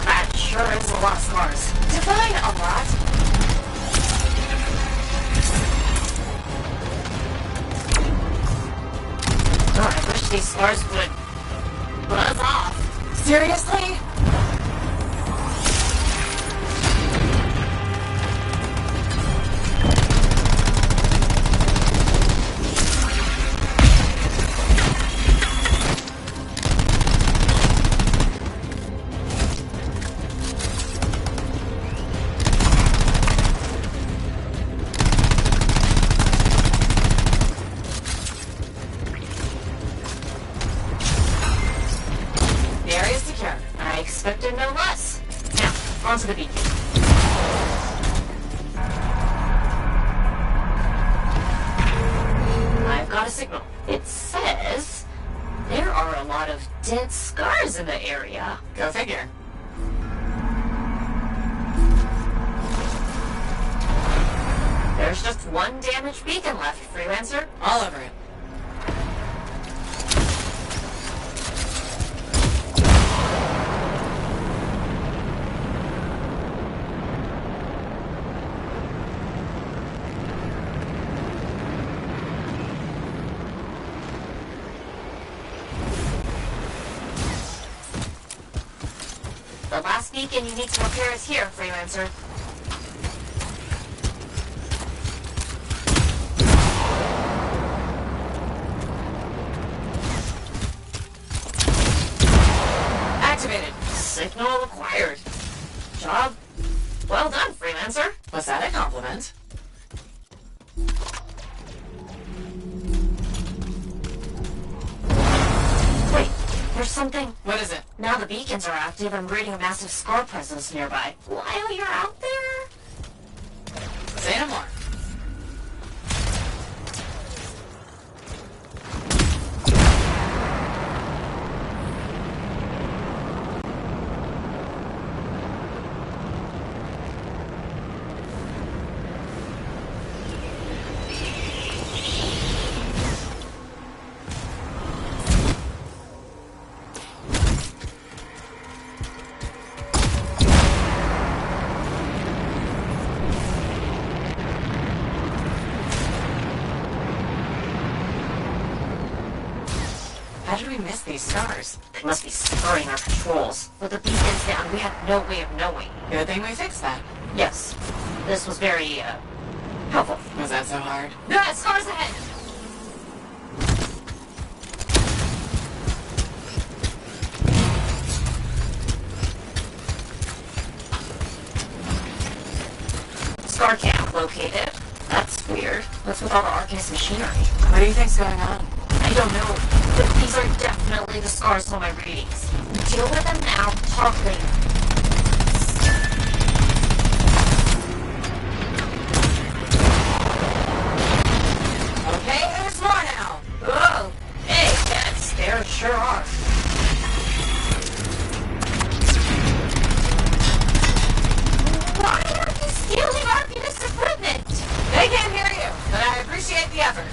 That sure is a lot of scars. Define a lot. I wish these scars would buzz off. Seriously? The area's secure. I expected no less. Now, onto the beacon. I've got a signal. It says there are a lot of dead scars in the area. Go figure. There's just one damaged beacon left, Freelancer. All over it. The last beacon you need to repair is here, Freelancer. Activated. Signal acquired. Job well done, Freelancer. Was that a compliment? Wait, there's something. What is it? Now the beacons are active, I'm reading a massive scar presence nearby. While you're out there? Say no more. How did we miss these stars? They must be spurring our patrols. With the beacons down, we had no way of knowing. Good thing we fixed that. Yes. This was very, helpful. Was that so hard? Ah, scars ahead! Scar camp located. That's weird. What's with all the Arcanist machinery? What do you think's going on? I don't know, but these are definitely the scars on my readings. Deal with them now, talk later. Okay, there's more now. Oh, hey, cats, there sure are. Why are you stealing Arcanist equipment? They can't hear you, but I appreciate the effort.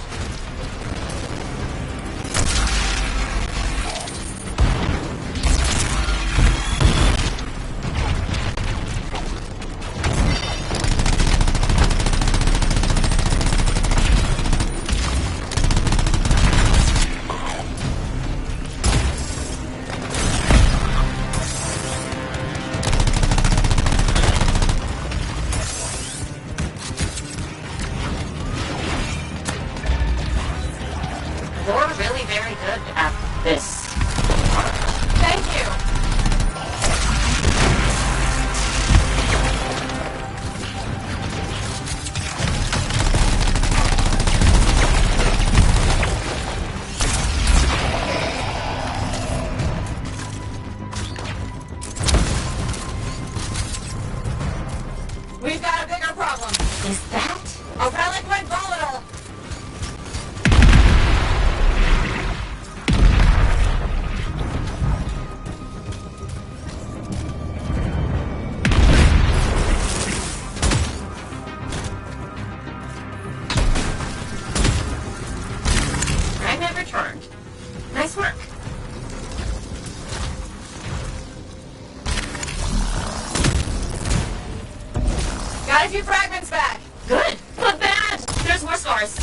a few fragments back. Good, but bad. There's more scars.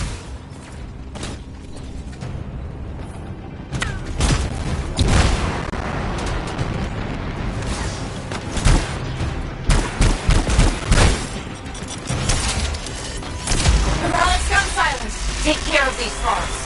The relic's gone silent. Take care of these scars.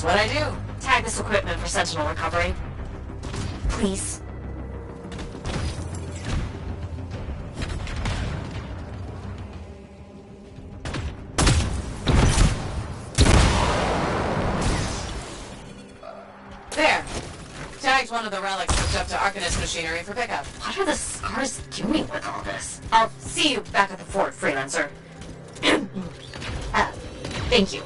What I do. Tag this equipment for Sentinel recovery. Please. There. Tagged one of the relics hooked up to Arcanist machinery for pickup. What are the scars doing with all this? I'll see you back at the fort, freelancer. Thank you.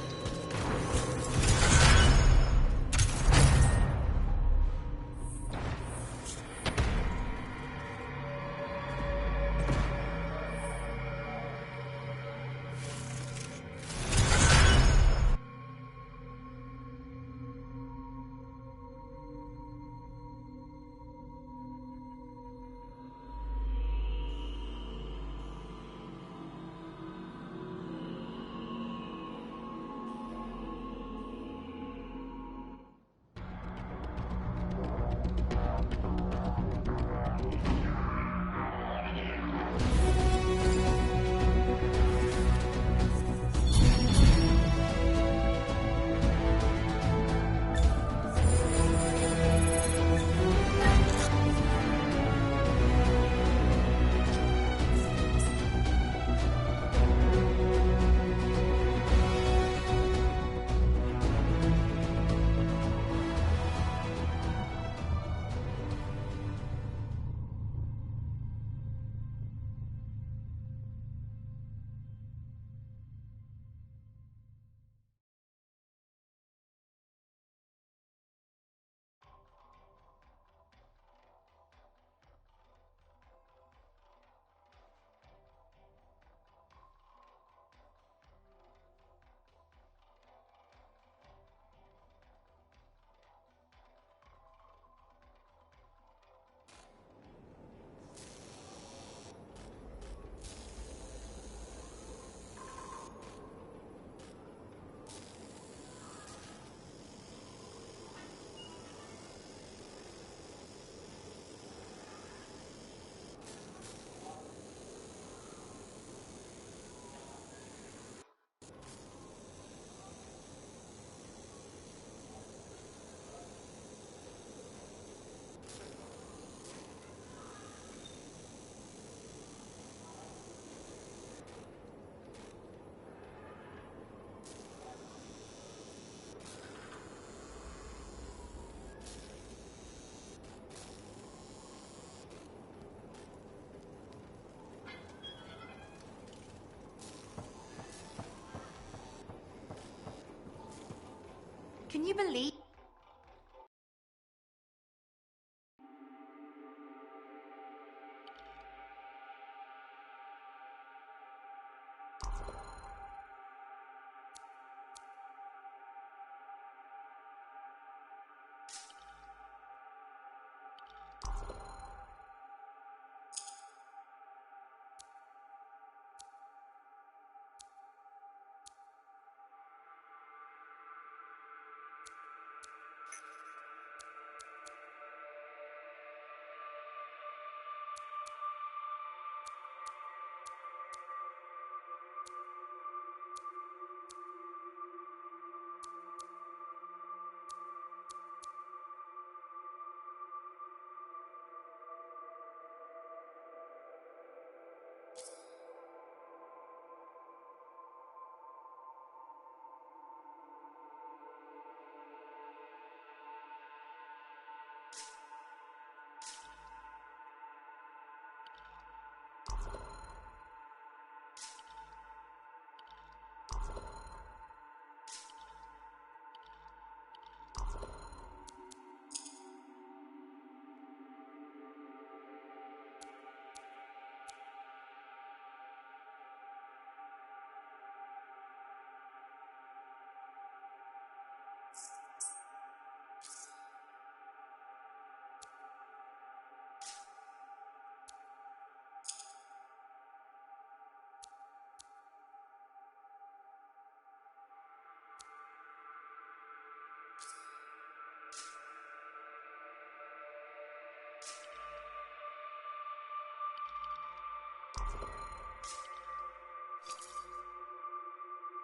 Can you believe?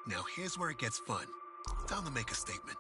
Now here's where it gets fun. Time to make a statement.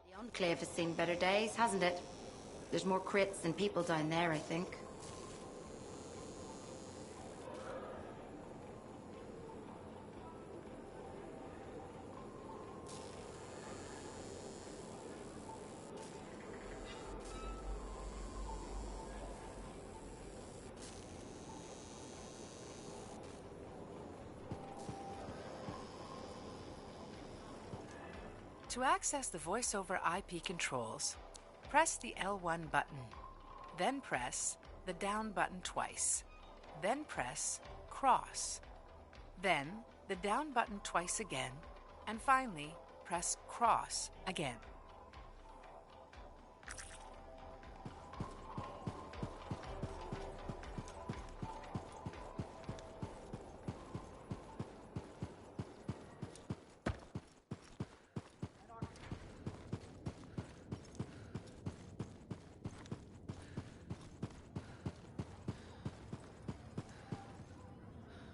The Enclave has seen better days, hasn't it? There's more crits and people down there, I think. To access the voiceover IP controls, press the L1 button, then press the down button twice, then press cross, then the down button twice again, and finally press cross again.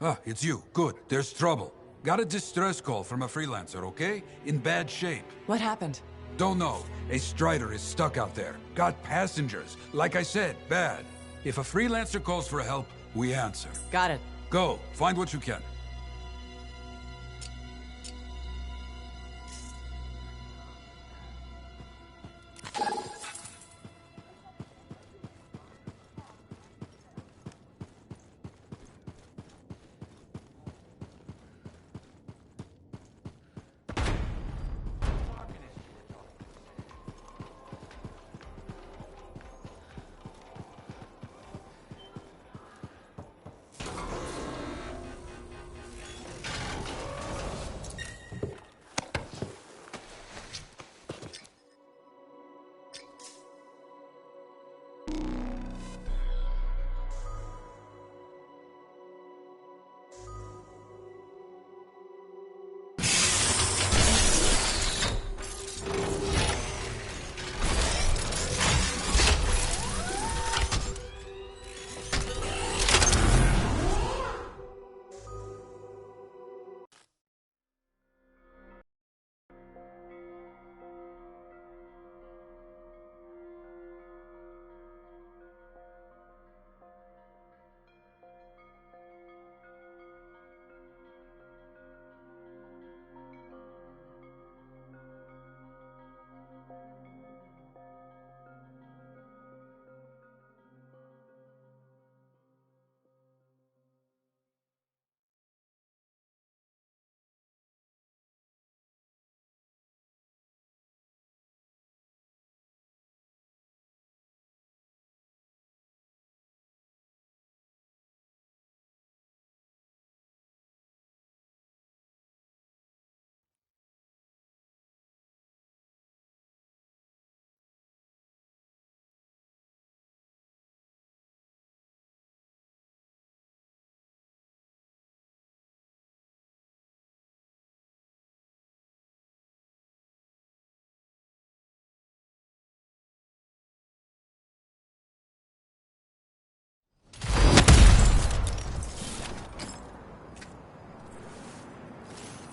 Ah, it's you. Good. There's trouble. Got a distress call from a freelancer, okay? In bad shape. What happened? Don't know. A Strider is stuck out there. Got passengers. Like I said, bad. If a freelancer calls for help, we answer. Got it. Go, find what you can.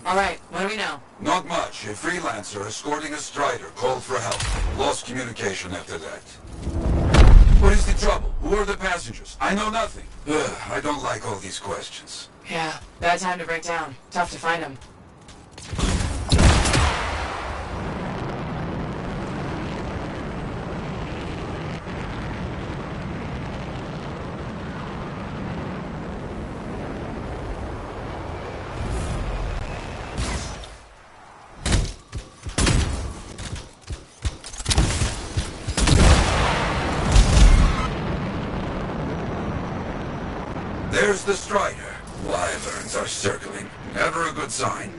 Alright, what do we know? Not much. A freelancer escorting a strider called for help. Lost communication after that. What is the trouble? Who are the passengers? I know nothing. Ugh, I don't like all these questions. Yeah, bad time to break down. Tough to find him. There's the strider. Wyverns are circling. Never a good sign.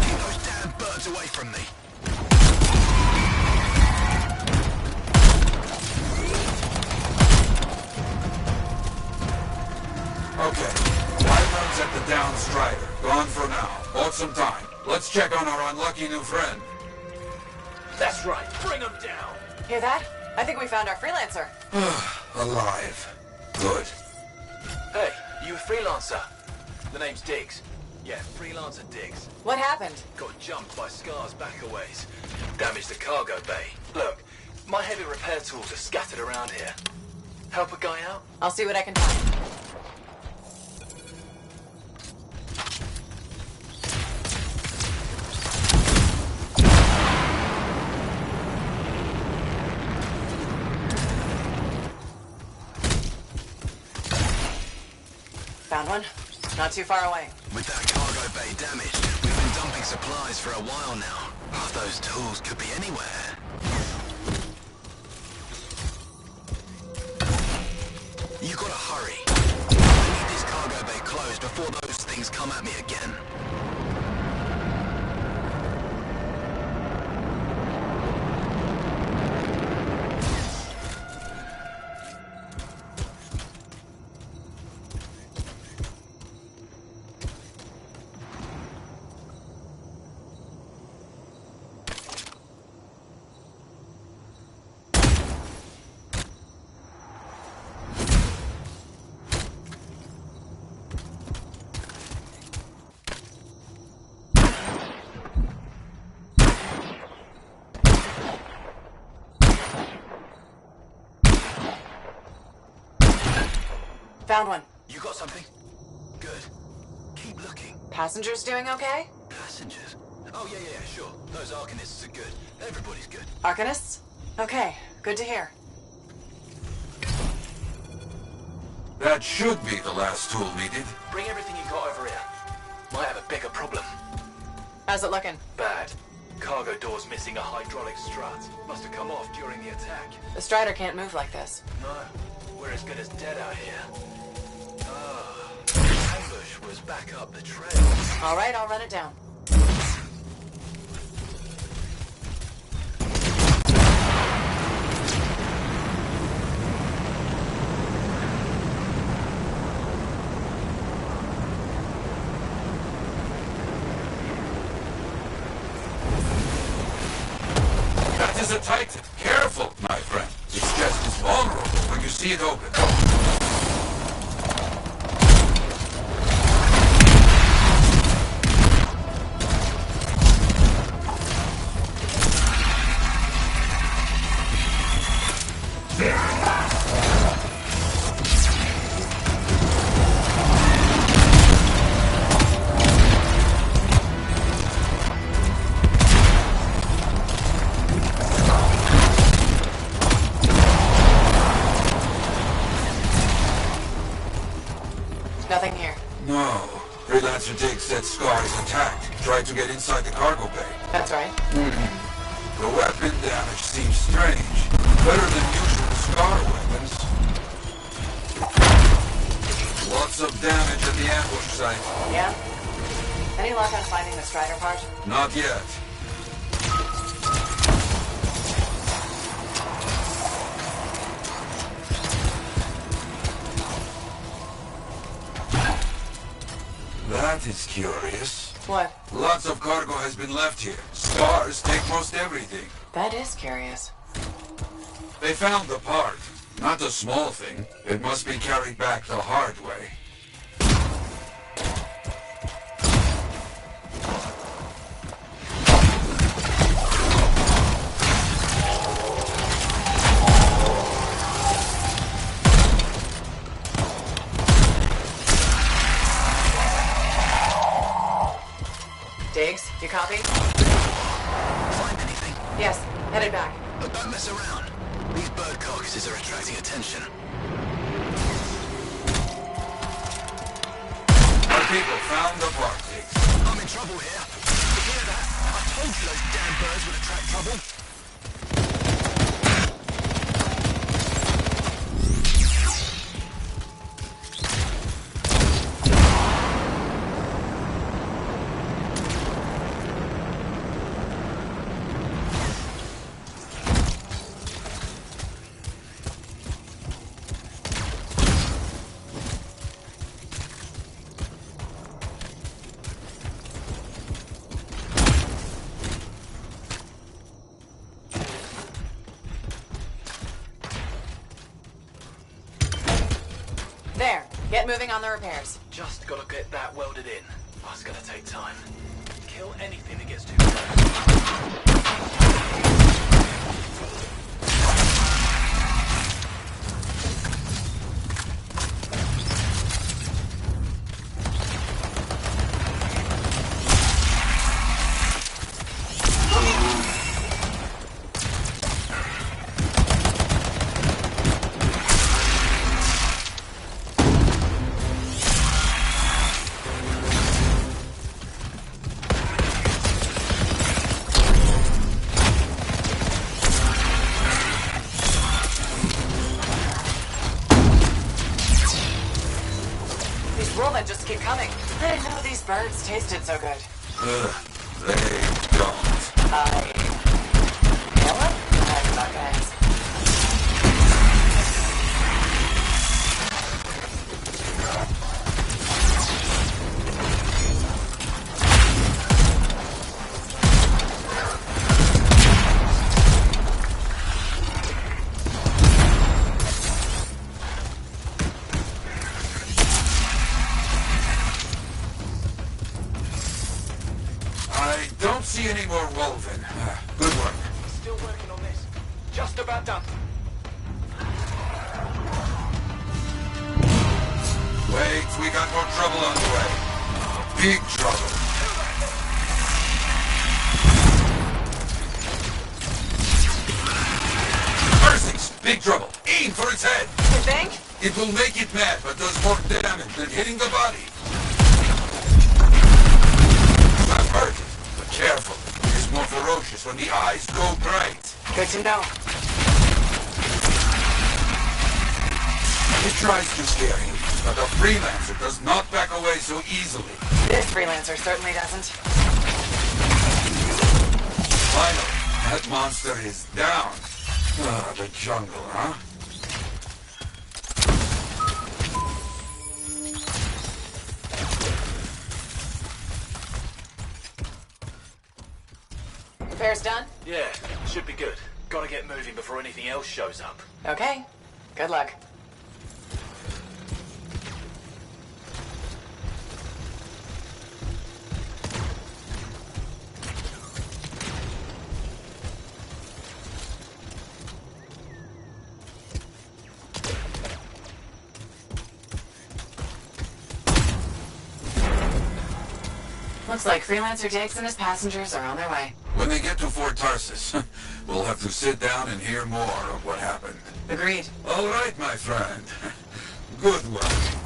Keep those damn birds away from me. Okay. Wyverns at the down strider. Gone for now. Bought some time. Let's check on our unlucky new friend. That's right. Bring him down. Hear that? I think we found our freelancer. Alive. Good. Hey, you a freelancer? The name's Diggs. Yeah, freelancer Diggs. What happened? Got jumped by Scar's backaways. Damaged the cargo bay. Look, my heavy repair tools are scattered around here. Help a guy out? I'll see what I can find. Found one. Not too far away. With that cargo bay damaged, we've been dumping supplies for a while now. Those tools could be anywhere. You gotta hurry. I need this cargo bay closed before those things come at me again. Found one. You got something? Good. Keep looking. Passengers doing okay? Passengers? Oh, yeah, sure. Those Arcanists are good. Everybody's good. Arcanists? Okay, good to hear. That should be the last tool needed. Bring everything you got over here. Might have a bigger problem. How's it looking? Bad. Cargo door's missing a hydraulic strut. Must have come off during the attack. The Strider can't move like this. No, we're as good as dead out here. The ambush was back up the trail. All right, I'll run it down. That is a Titan. Careful, my friend. Its chest is vulnerable when you see it open. Nothing here. No. Freelancer Dig said Scar is attacked. Tried to get inside the cargo bay. That's right. The weapon damage seems strange. Better than usual Scar weapons. Lots of damage at the ambush site. Yeah? Any luck on finding the Strider part? Not yet. That is curious. What? Lots of cargo has been left here. Scars take most everything. That is curious. They found the part. Not a small thing. It must be carried back the hard way. Diggs, you copy? Find anything? Yes, headed back. But don't mess around. These bird carcasses are attracting attention. Our people found the part, Diggs. I'm in trouble here. You hear that? I told you those damn birds would attract trouble. There, get moving on the repairs. Just gotta get that welded in. That's gonna take time. Kill anything that gets too close. Just keep coming. I didn't know these birds tasted so good. They don't. You know what? I'm not gonna ask. See any more woven. Good work. Still working on this. Just about done. means we got more trouble on the way. Big trouble. Mercies! Big trouble. Aim for its head. You think? It will make it mad, but does more damage than hitting the body. I've heard it, but careful. It is more ferocious when the eyes go bright. Good to know. It tries to scare you, but a freelancer does not back away so easily. This freelancer certainly doesn't. Finally, that monster is down. Ah, the jungle, huh? Repair's done? Yeah, should be good. Gotta get moving before anything else shows up. Okay. Good luck. Looks like Freelancer Diggs and his passengers are on their way. When they get to Fort Tarsus, we'll have to sit down and hear more of what happened. Agreed. All right, my friend. Good luck.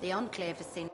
The Enclave has seen...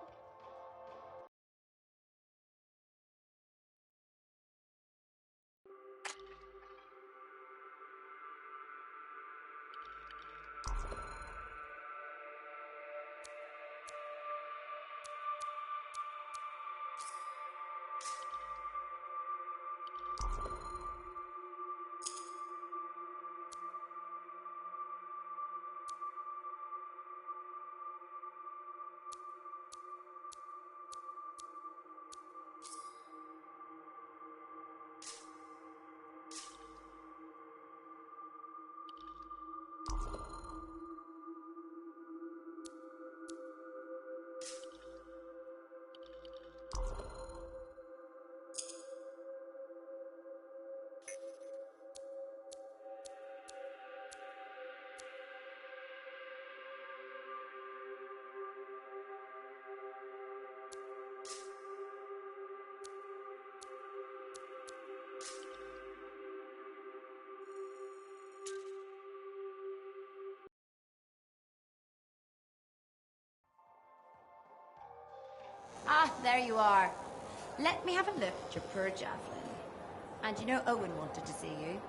Ah, there you are. Let me have a look at your poor javelin. And you know Owen wanted to see you.